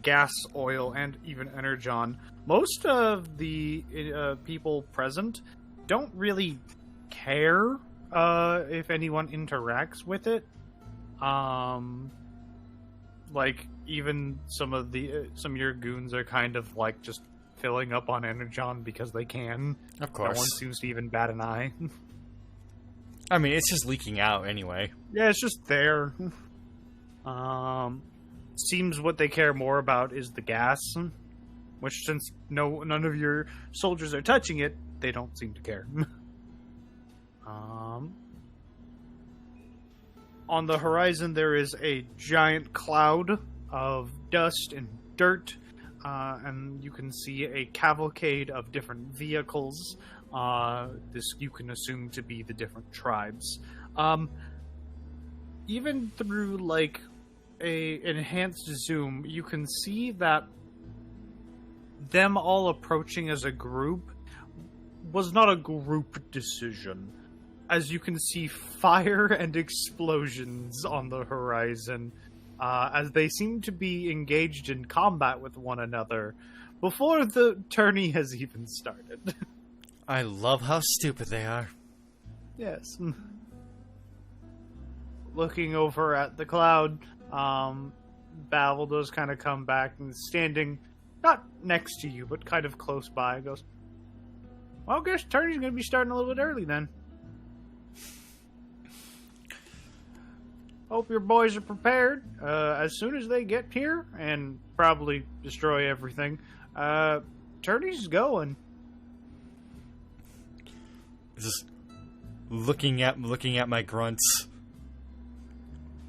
gas, oil, and even energon, most of the people present don't really care if anyone interacts with it. Like even some of your goons are kind of like just filling up on energon because they can. Of course. No one seems to even bat an eye. I mean, it's just leaking out anyway. Yeah, it's just there. Seems what they care more about is the gas, which since none of your soldiers are touching it, they don't seem to care. On the horizon, there is a giant cloud of dust and dirt, and you can see a cavalcade of different vehicles. This you can assume to be the different tribes. Even through like a enhanced zoom, you can see that them all approaching as a group was not a group decision. As you can see fire and explosions on the horizon, as they seem to be engaged in combat with one another before the tourney has even started. I love how stupid they are. Yes. Looking over at the cloud, Babel does kind of come back and standing, not next to you, but kind of close by, goes, well, I guess tourney's going to be starting a little bit early then. Hope your boys are prepared. As soon as they get here and probably destroy everything, tourney's going. Just looking at my grunts.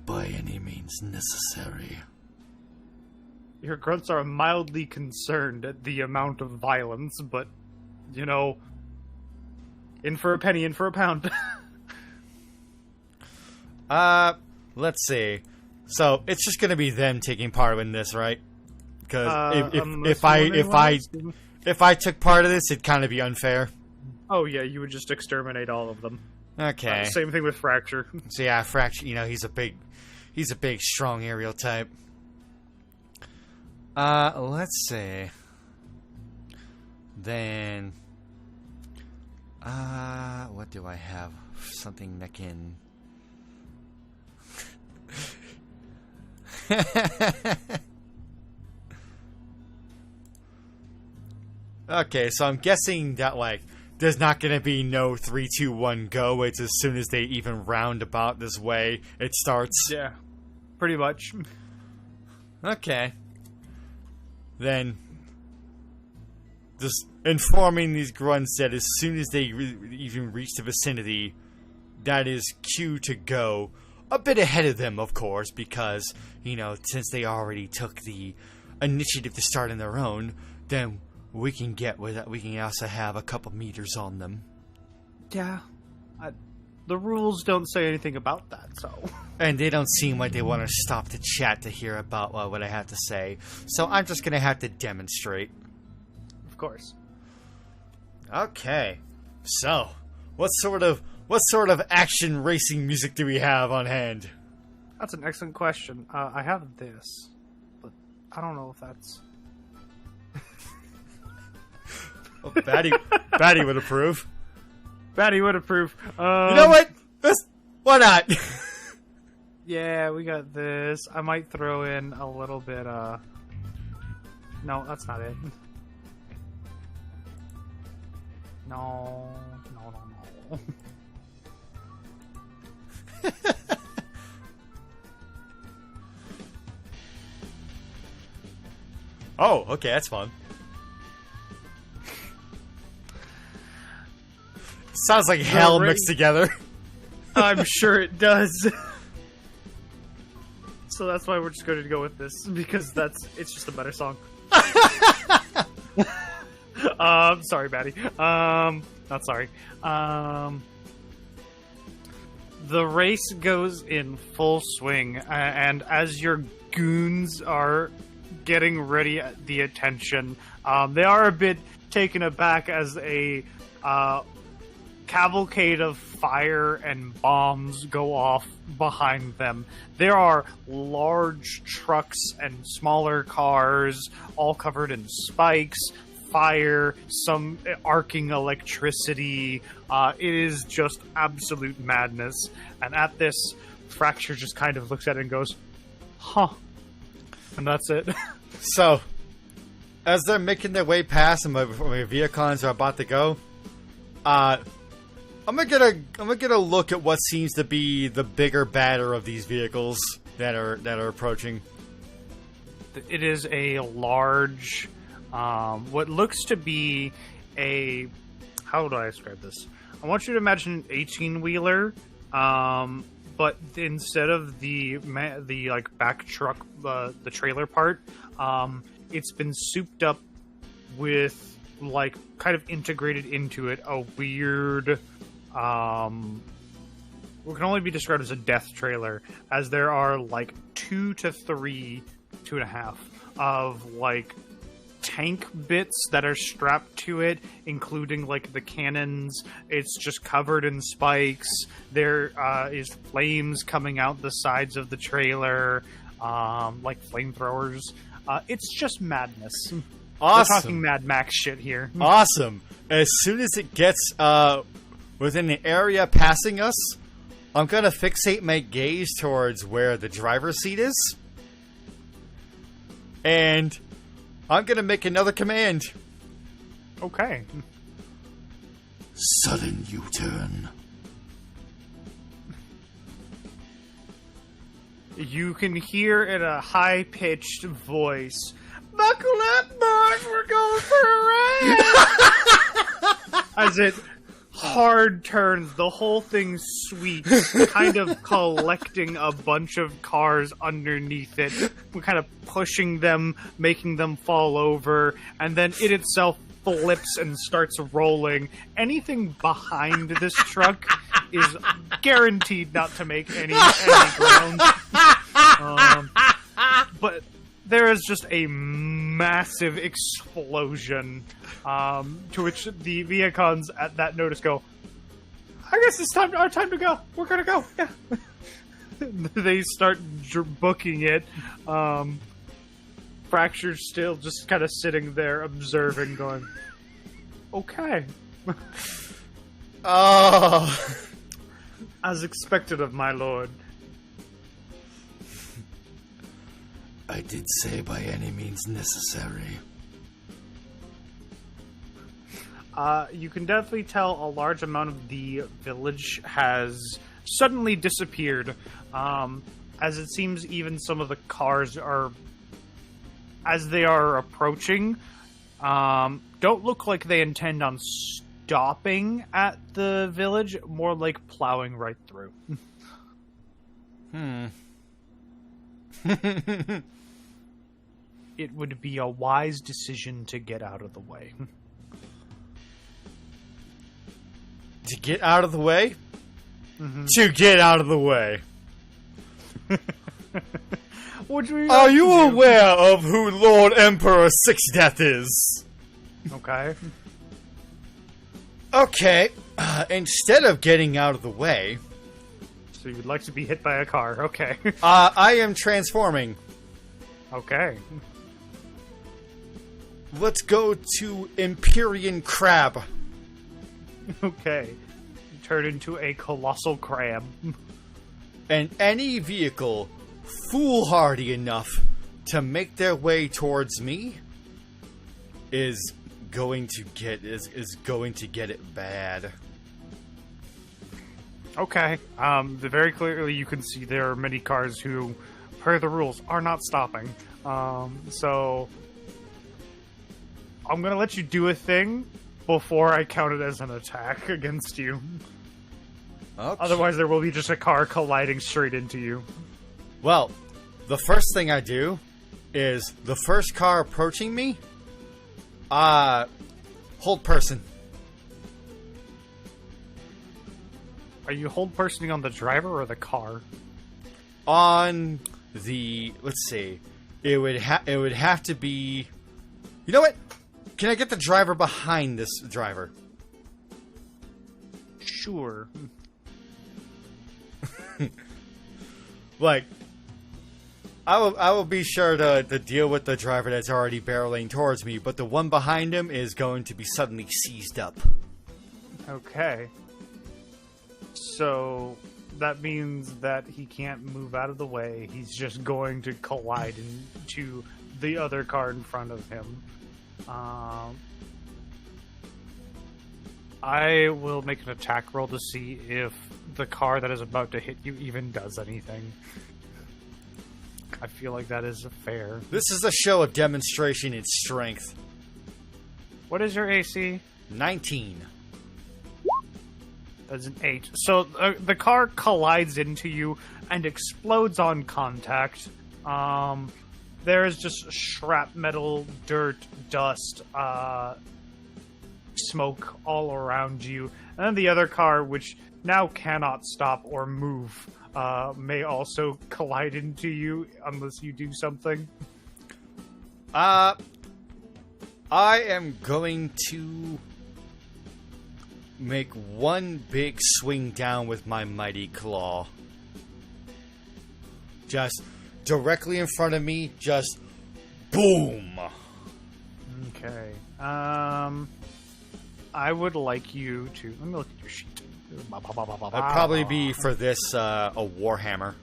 By any means necessary. Your grunts are mildly concerned at the amount of violence, but, you know, in for a penny, in for a pound. Let's see. So it's just gonna be them taking part in this, right? Because if I took part of this, it'd kind of be unfair. Oh yeah, you would just exterminate all of them. Okay. Same thing with Fracture. So yeah, Fracture. You know, he's a big, strong aerial type. Let's see. Then, what do I have? Something that can. Okay, so I'm guessing that, like, there's not gonna be no 3, 2, 1, go. It's as soon as they even round about this way, it starts. Yeah, pretty much. Okay. Then, just informing these grunts that as soon as they even reach the vicinity, that is cue to go. A bit ahead of them, of course, because, you know, since they already took the initiative to start on their own, then we can get with that. We can also have a couple meters on them. Yeah. The rules don't say anything about that, so. And they don't seem like they want to stop to chat to hear about what I have to say. So I'm just going to have to demonstrate. Of course. Okay. So, what sort of action racing music do we have on hand? That's an excellent question. I have this, but I don't know if that's... Oh, Batty would approve. Batty would approve. You know what? Why not? Yeah, we got this. I might throw in a little bit, No, that's not it. No. Oh, okay, that's fun. Sounds like hell mixed together. I'm sure it does. so that's why we're just going to go with this, because it's just a better song. Sorry, Maddie. Not sorry. The race goes in full swing, and as your goons are getting ready at the attention, they are a bit taken aback as a cavalcade of fire and bombs go off behind them. There are large trucks and smaller cars, all covered in spikes, fire, some arcing electricity. It is just absolute madness. And at this, Fracture just kind of looks at it and goes, huh. And that's it. So, as they're making their way past and my Vehicons are about to go, I'm gonna get a look at what seems to be the bigger, badder of these vehicles that are approaching. It is a large, what looks to be a, how do I describe this? I want you to imagine an 18-wheeler, but instead of the like back truck, the trailer part, it's been souped up with like kind of integrated into it a weird, what can only be described as a death trailer, as there are like 2.5 of like tank bits that are strapped to it, including like the cannons. It's just covered in spikes. There is flames coming out the sides of the trailer, like flamethrowers. It's just madness. Awesome. We're talking Mad Max shit here. Awesome. As soon as it gets within the area passing us, I'm gonna fixate my gaze towards where the driver's seat is, and I'm gonna make another command. Okay. Sudden U-turn. You can hear in a high-pitched voice, "Buckle up, boys, we're going for a ride!" As it hard turns, the whole thing sweeps, kind of collecting a bunch of cars underneath it. We're kind of pushing them, making them fall over, and then it itself flips and starts rolling. Anything behind this truck is guaranteed not to make any ground. But there is just a massive explosion, to which the Vehicons at that notice go, I guess it's our time to go. We're gonna go. Yeah. They start booking it. Fracture's still just kind of sitting there observing, going, okay. Oh. As expected of my lord. I did say by any means necessary. You can definitely tell a large amount of the village has suddenly disappeared. As it seems even some of the cars are, as they are approaching, don't look like they intend on stopping at the village, more like plowing right through. It would be a wise decision to get out of the way. To get out of the way? Mm-hmm. To get out of the way. Are you aware of who Lord Emperor Six Death is? Okay. Okay, instead of getting out of the way... So you'd like to be hit by a car, okay. I am transforming. Okay. Let's go to Empyrean Crab. Okay. Turn into a colossal crab. And any vehicle foolhardy enough to make their way towards me is going to get it bad. Okay. Very clearly you can see there are many cars who, per the rules, are not stopping. So I'm gonna let you do a thing before I count it as an attack against you. Okay. Otherwise there will be just a car colliding straight into you. Well, the first thing I do is the first car approaching me, hold person. Are you hold personing on the driver or the car? On the, let's see, it would have to be, you know what? Can I get the driver behind this driver? Sure. Like, I will be sure to deal with the driver that's already barreling towards me, but the one behind him is going to be suddenly seized up. Okay. So that means that he can't move out of the way. He's just going to collide into the other car in front of him. I will make an attack roll to see if the car that is about to hit you even does anything. I feel like that is fair. This is a show of demonstration in strength. What is your AC? 19. That's an 8. So the car collides into you and explodes on contact. There is just shrapnel, dirt, dust, smoke all around you. And then the other car, which now cannot stop or move, may also collide into you unless you do something. I am going to make one big swing down with my mighty claw. Just directly in front of me, just boom. Okay. I would like you to... Let me look at your sheet. That'd probably be for this, a Warhammer.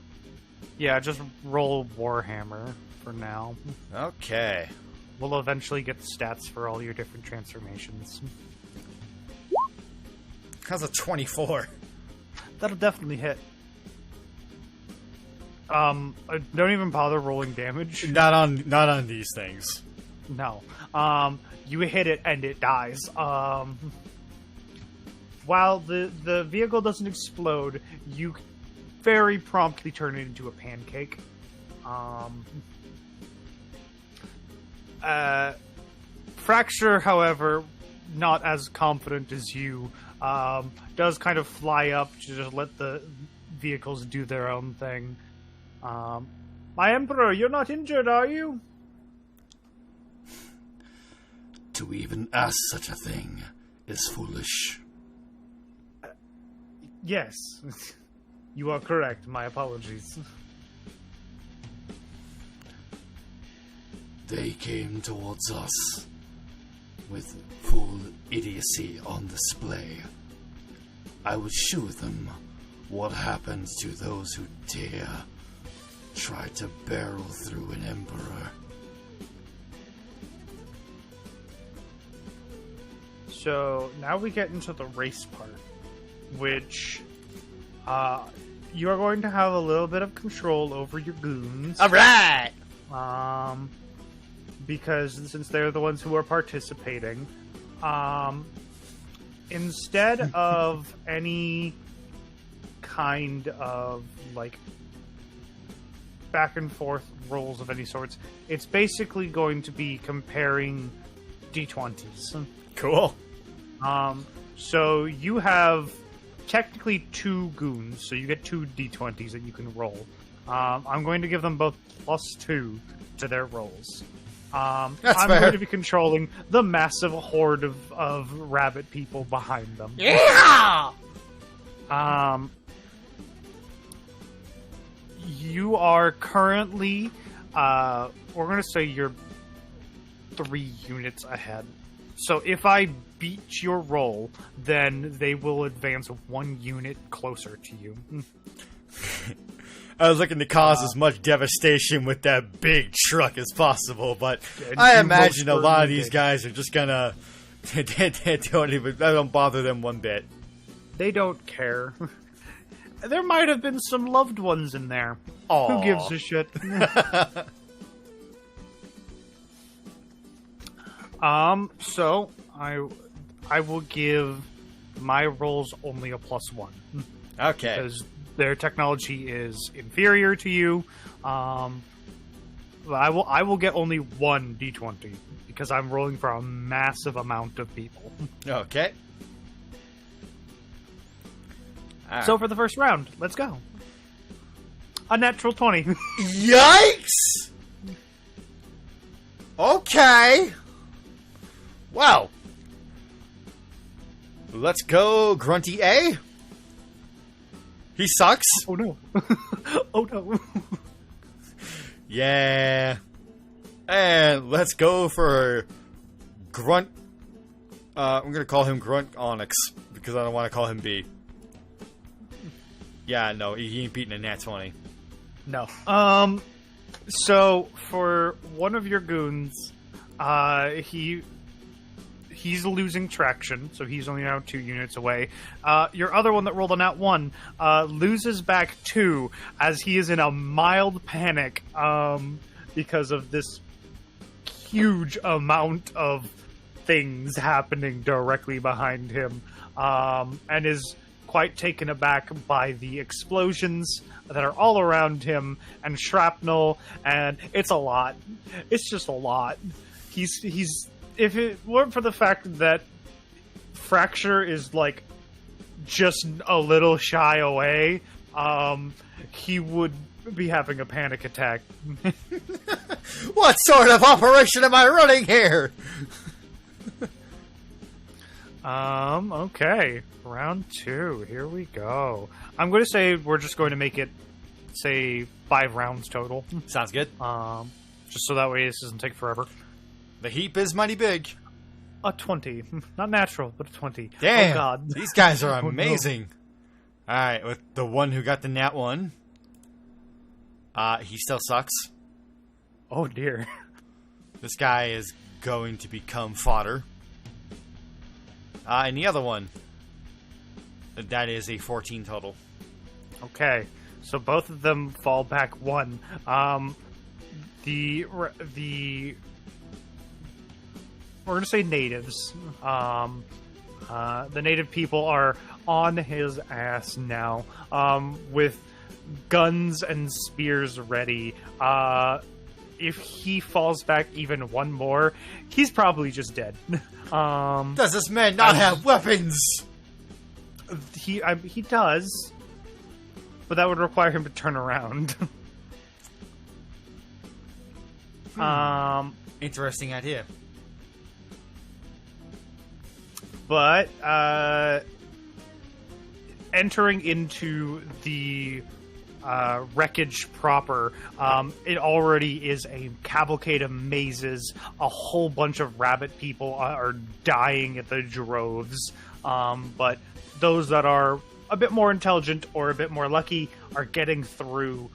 Yeah, just roll Warhammer for now. Okay. We'll eventually get the stats for all your different transformations. How's a 24? That'll definitely hit. Don't even bother rolling damage. Not on these things. No. You hit it and it dies. While the vehicle doesn't explode, you very promptly turn it into a pancake. Fracture, however, not as confident as you, does kind of fly up to just let the vehicles do their own thing. My Emperor, you're not injured, are you? To even ask such a thing is foolish. Yes. You are correct. My apologies. They came towards us with full idiocy on display. I would show them what happens to those who dare try to barrel through an emperor. So now we get into the race part, which you are going to have a little bit of control over your goons. All right. Because since they're the ones who are participating, instead of any kind of like back and forth rolls of any sorts, it's basically going to be comparing d20s. Cool. So you have technically 2 goons, so you get 2 d20s that you can roll. I'm going to give them both +2 to their rolls. I'm fair. going to be controlling the massive horde of rabbit people behind them. Yeah! You are currently, we're going to say you're 3 units ahead. So if I beat your roll, then they will advance 1 unit closer to you. I was looking to cause as much devastation with that big truck as possible, but And I you imagine a most lot of certainly these did. guys are just gonna don't bother them one bit. They don't care. There might have been some loved ones in there. Aw. Who gives a shit? So I will give my rolls only a +1. Okay. Because their technology is inferior to you. I will get only one d20 because I'm rolling for a massive amount of people. Okay. All right. So for the first round, let's go. A natural 20. Yikes! Okay. Wow. Let's go, Grunty A. He sucks. Oh no. Oh no. Yeah. And let's go for Grunt. I'm going to call him Grunt Onyx because I don't want to call him B. Yeah, no, he ain't beating a nat 20. No. So for one of your goons, he's losing traction, so he's only now 2 units away. Your other one that rolled a nat 1 loses back 2 as he is in a mild panic because of this huge amount of things happening directly behind him, and is quite taken aback by the explosions that are all around him and shrapnel, and it's a lot. It's just a lot. He's if it weren't for the fact that Fracture is like just a little shy away, he would be having a panic attack. What sort of operation am I running here? Okay. Round 2. Here we go. I'm going to say we're just going to make it, say, 5 rounds total. Sounds good. Just so that way this doesn't take forever. The heap is mighty big. A 20. Not natural, but a 20. Damn. Oh, God. These guys are Oh, no. amazing. Alright, with the one who got the nat 1. He still sucks. Oh, dear. This guy is going to become fodder. And the other one. That is a 14 total. Okay. So both of them fall back 1. The we're going to say natives. The native people are on his ass now, with guns and spears ready. If he falls back even one more, he's probably just dead. Does this man not have weapons? He does, but that would require him to turn around. Interesting idea. But entering into the wreckage proper, it already is a cavalcade of mazes. A whole bunch of rabbit people are dying at the droves. But those that are a bit more intelligent or a bit more lucky are getting through,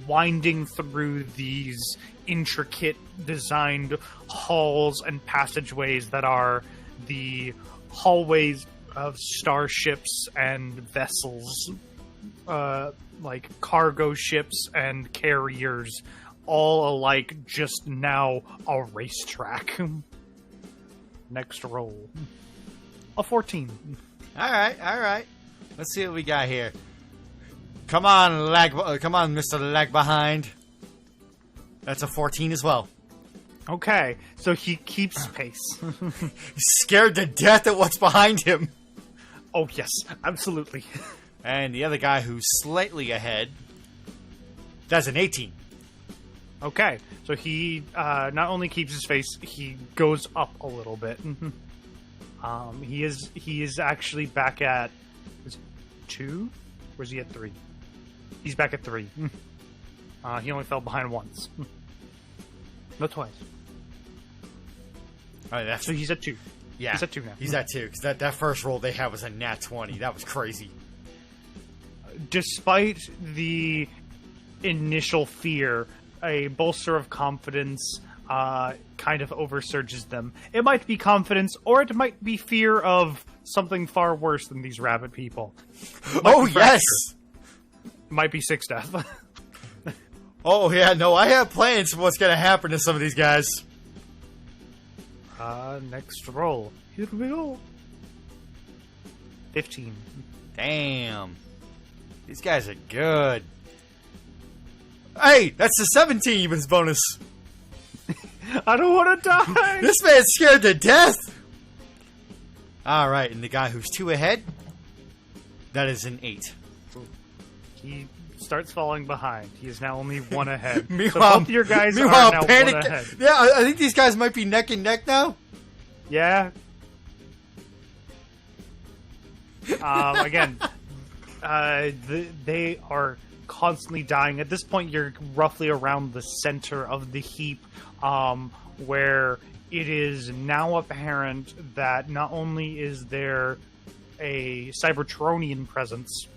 winding through these intricate designed halls and passageways that are the hallways of starships and vessels, like cargo ships and carriers, all alike just now a racetrack. Next roll. A 14. Alright. Let's see what we got here. Come on, Mr. Lag Behind. That's a 14 as well. Okay, so he keeps pace. He's scared to death at what's behind him. Oh, yes, absolutely. And the other guy who's slightly ahead, that's an 18. Okay, so he not only keeps his face, he goes up a little bit. He is actually back at 2? Or is he at 3? He's back at 3. He only fell behind once. No, twice. Alright, So he's at 2. yeah. He's at 2 now. He's at 2, because that first roll they had was a nat 20. That was crazy. Despite the initial fear, a bolster of confidence kind of oversurges them. It might be confidence, or it might be fear of something far worse than these rabbit people. Oh, yes! It might be 6 death. Oh, yeah, no, I have plans for what's going to happen to some of these guys. Next roll. Here we go. 15. Damn. These guys are good. Hey, that's the 17 evens bonus. I don't want to die! This man's scared to death! Alright, and the guy who's 2 ahead, that is an 8. He starts falling behind. He is now only 1 ahead. So Meanwhile, both of your guys are now 1 ahead. Yeah, I think these guys might be neck and neck now. Yeah. Again, they are constantly dying. At this point, you're roughly around the center of the heap, where it is now apparent that not only is there a Cybertronian presence,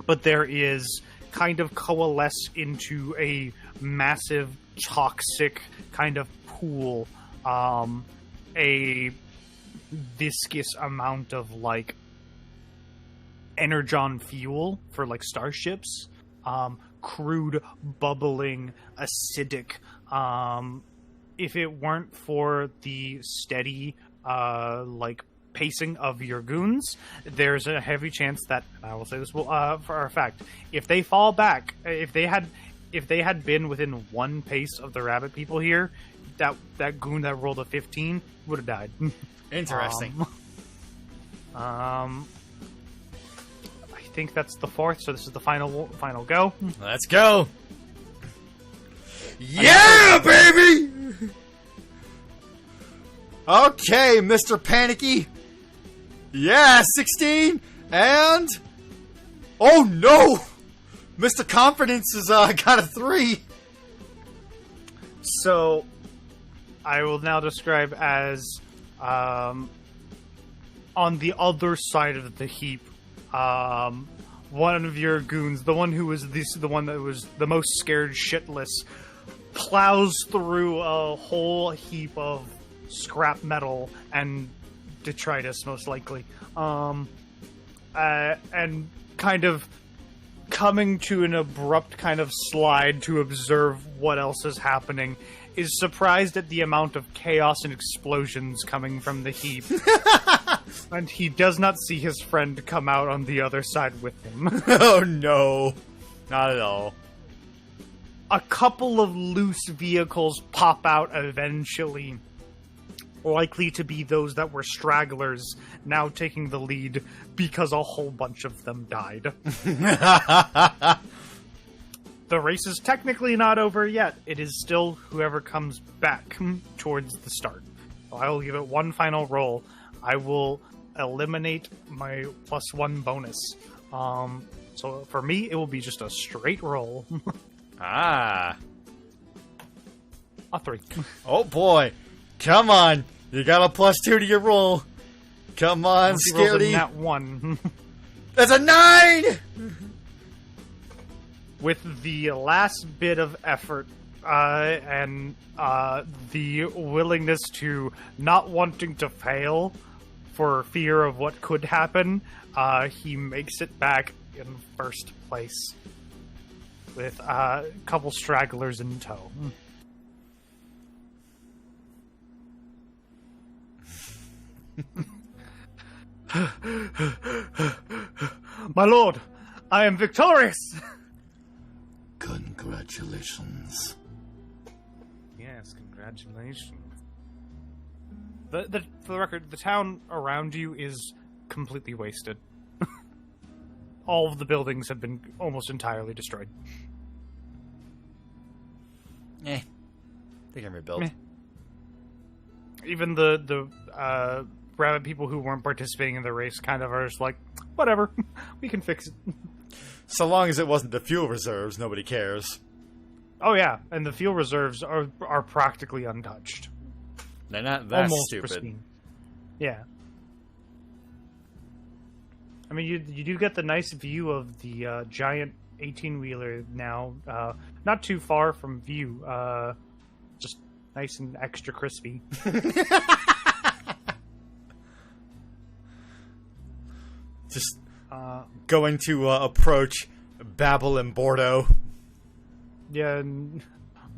but there is kind of coalesce into a massive toxic kind of pool, a viscous amount of like energon fuel for like starships, crude, bubbling, acidic. If it weren't for the steady like pacing of your goons, there's a heavy chance that, I will say this for a fact, if they fall back, if they had been within 1 pace of the rabbit people here, that goon that rolled a 15 would have died. Interesting. I think that's the 4th, so this is the final go. Let's go. Yeah, baby! Okay, Mr. Panicky. Yeah, 16, and... Oh, no! Mr. Confidence has got a 3. So, I will now describe as, on the other side of the heap, one of your goons, the one who was the one that was the most scared shitless, plows through a whole heap of scrap metal and detritus, most likely, and kind of coming to an abrupt kind of slide to observe what else is happening, is surprised at the amount of chaos and explosions coming from the heap. And he does not see his friend come out on the other side with him. Oh no, not at all. A couple of loose vehicles pop out eventually, likely to be those that were stragglers, now taking the lead because a whole bunch of them died. The race is technically not over yet. It is still whoever comes back towards the start. So I will give it one final roll. I will eliminate my +1 bonus. So for me, it will be just a straight roll. Ah. A 3. Oh boy. Come on. You got a +2 to your roll. Come on, Scaredy. That 1. That's a 9! With the last bit of effort and the willingness to not wanting to fail for fear of what could happen, he makes it back in first place with a couple stragglers in tow. My lord, I am victorious! Congratulations. Yes, congratulations. For the record, the town around you is completely wasted. All of the buildings have been almost entirely destroyed. They can rebuild. Meh. Even the rabbit people who weren't participating in the race kind of are just like, whatever, we can fix it. So long as it wasn't the fuel reserves, nobody cares. Oh yeah, and the fuel reserves are practically untouched. They're not that Almost stupid. pristine. Yeah. I mean, you do get the nice view of the giant 18-wheeler now. Not too far from view. Just nice and extra crispy. Just going to approach Babel and Bordeaux. Yeah, and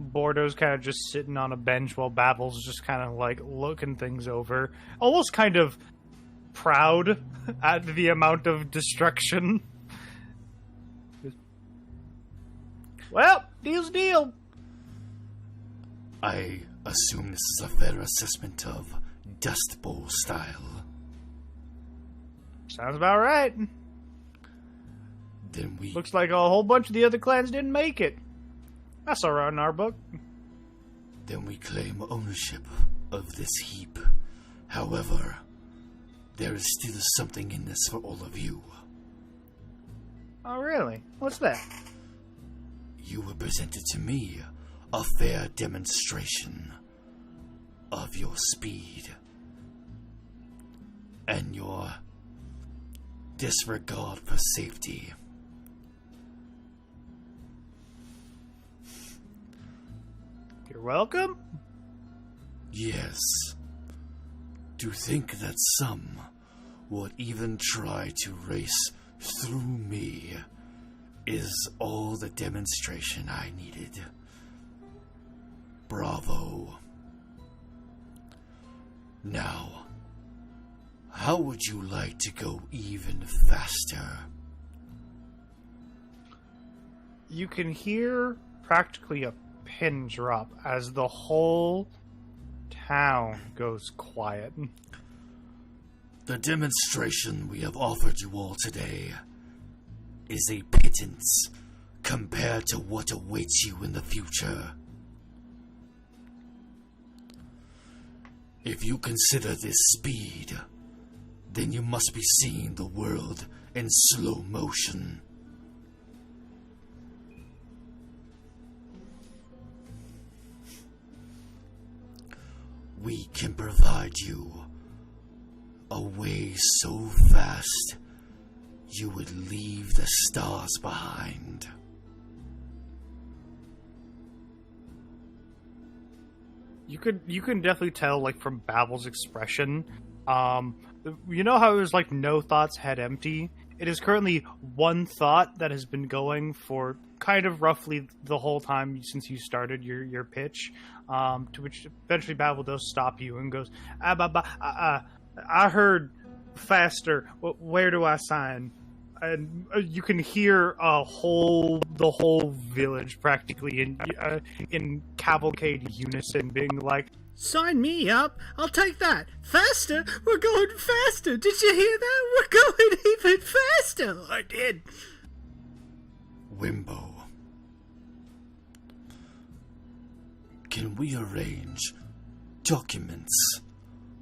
Bordeaux's kind of just sitting on a bench while Babel's just kind of like looking things over. Almost kind of proud at the amount of destruction. Well, Deal's a deal. I assume this is a fair assessment of Dust Bowl style. Sounds about right. Then we Looks like a whole bunch of the other clans didn't make it. That's all right in our book. claim ownership of this heap. However, there is still something in this for all of you. Oh, really? What's that? You were presented to me a fair demonstration of your speed and your disregard for safety. You're welcome? Yes. To think that some would even try to race through me is all the demonstration I needed. Bravo. Now, how would you like to go even faster? You can hear practically a pin drop as the whole town goes quiet. The demonstration we have offered you all today is a pittance compared to what awaits you in the future. If you consider this speed, then you must be seeing the world in slow motion. We can provide you a way so fast you would leave the stars behind. You can definitely tell, like, from Babel's expression. You know how there's like no thoughts head empty? It is currently one thought that has been going for kind of roughly the whole time since you started your pitch. To which eventually Babel does stop you and goes, I heard faster. Where do I sign? And you can hear the whole village practically in cavalcade unison being like, Sign me up. I'll take that. Faster? We're going faster. Did you hear that? We're going even faster. I did. Wimbo. Can we arrange documents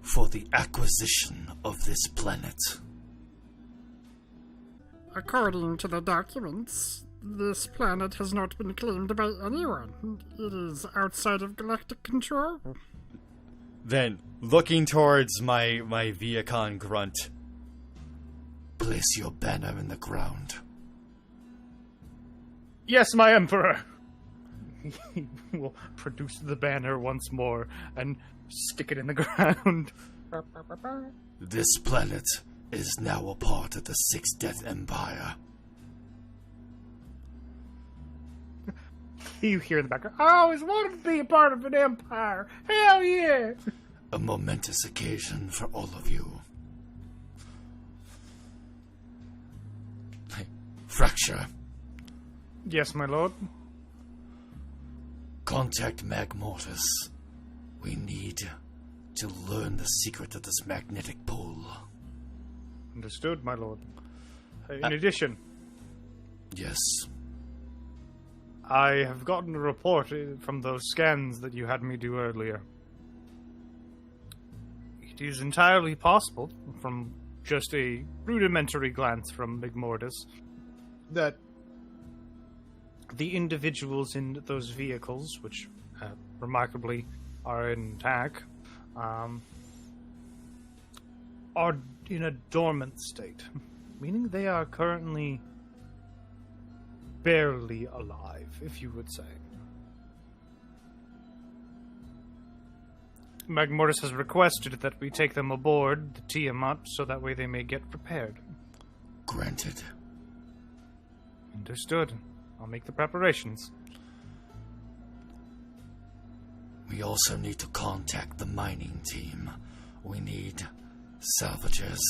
for the acquisition of this planet? According to the documents, this planet has not been claimed by anyone. It is outside of galactic control. Then, looking towards my Viacon grunt. Place your banner in the ground. Yes, my emperor. He will produce the banner once more and stick it in the ground. This planet is now a part of the Sixth Death Empire. You hear in the background, I always wanted to be a part of an empire. Hell yeah! A momentous occasion for all of you. Hey, Fracture. Yes, my lord. Contact Magmortis. We need to learn the secret of this magnetic pull. Understood, my lord. In addition, Yes. I have gotten a report from those scans that you had me do earlier. It is entirely possible, from just a rudimentary glance from Magmortis, that the individuals in those vehicles, which remarkably are intact, are in a dormant state, meaning they are currently barely alive, if you would say. Magmortis has requested that we take them aboard the Tiamat so that way they may get prepared. Granted. Understood. I'll make the preparations. We also need to contact the mining team. We need salvagers.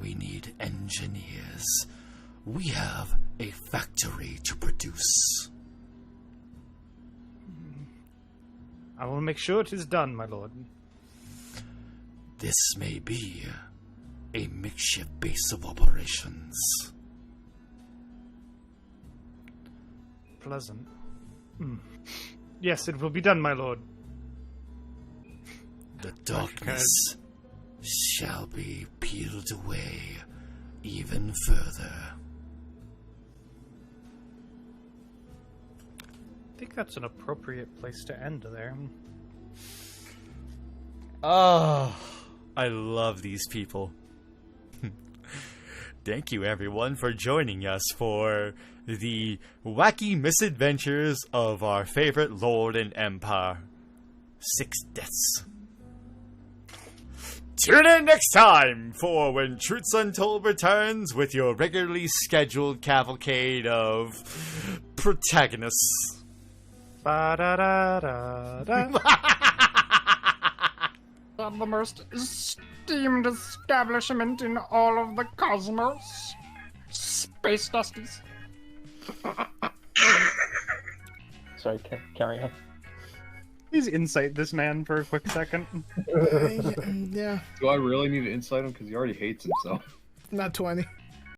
We need engineers. We have a factory to produce. I will make sure it is done, my lord. This may be a makeshift base of operations. Pleasant. Yes, it will be done, my lord. The darkness shall be peeled away even further. I think that's an appropriate place to end there. Oh, I love these people. Thank you, everyone, for joining us for the wacky misadventures of our favorite Lord and Empire. 6 deaths. Tune in next time for when Truths Untold returns with your regularly scheduled cavalcade of protagonists. Ba-da-da-da-da. The most esteemed establishment in all of the cosmos. Space Dusties. Sorry, carry on. Please insight this man for a quick second. Yeah, Do I really need to insight him? Because he already hates himself. not 20.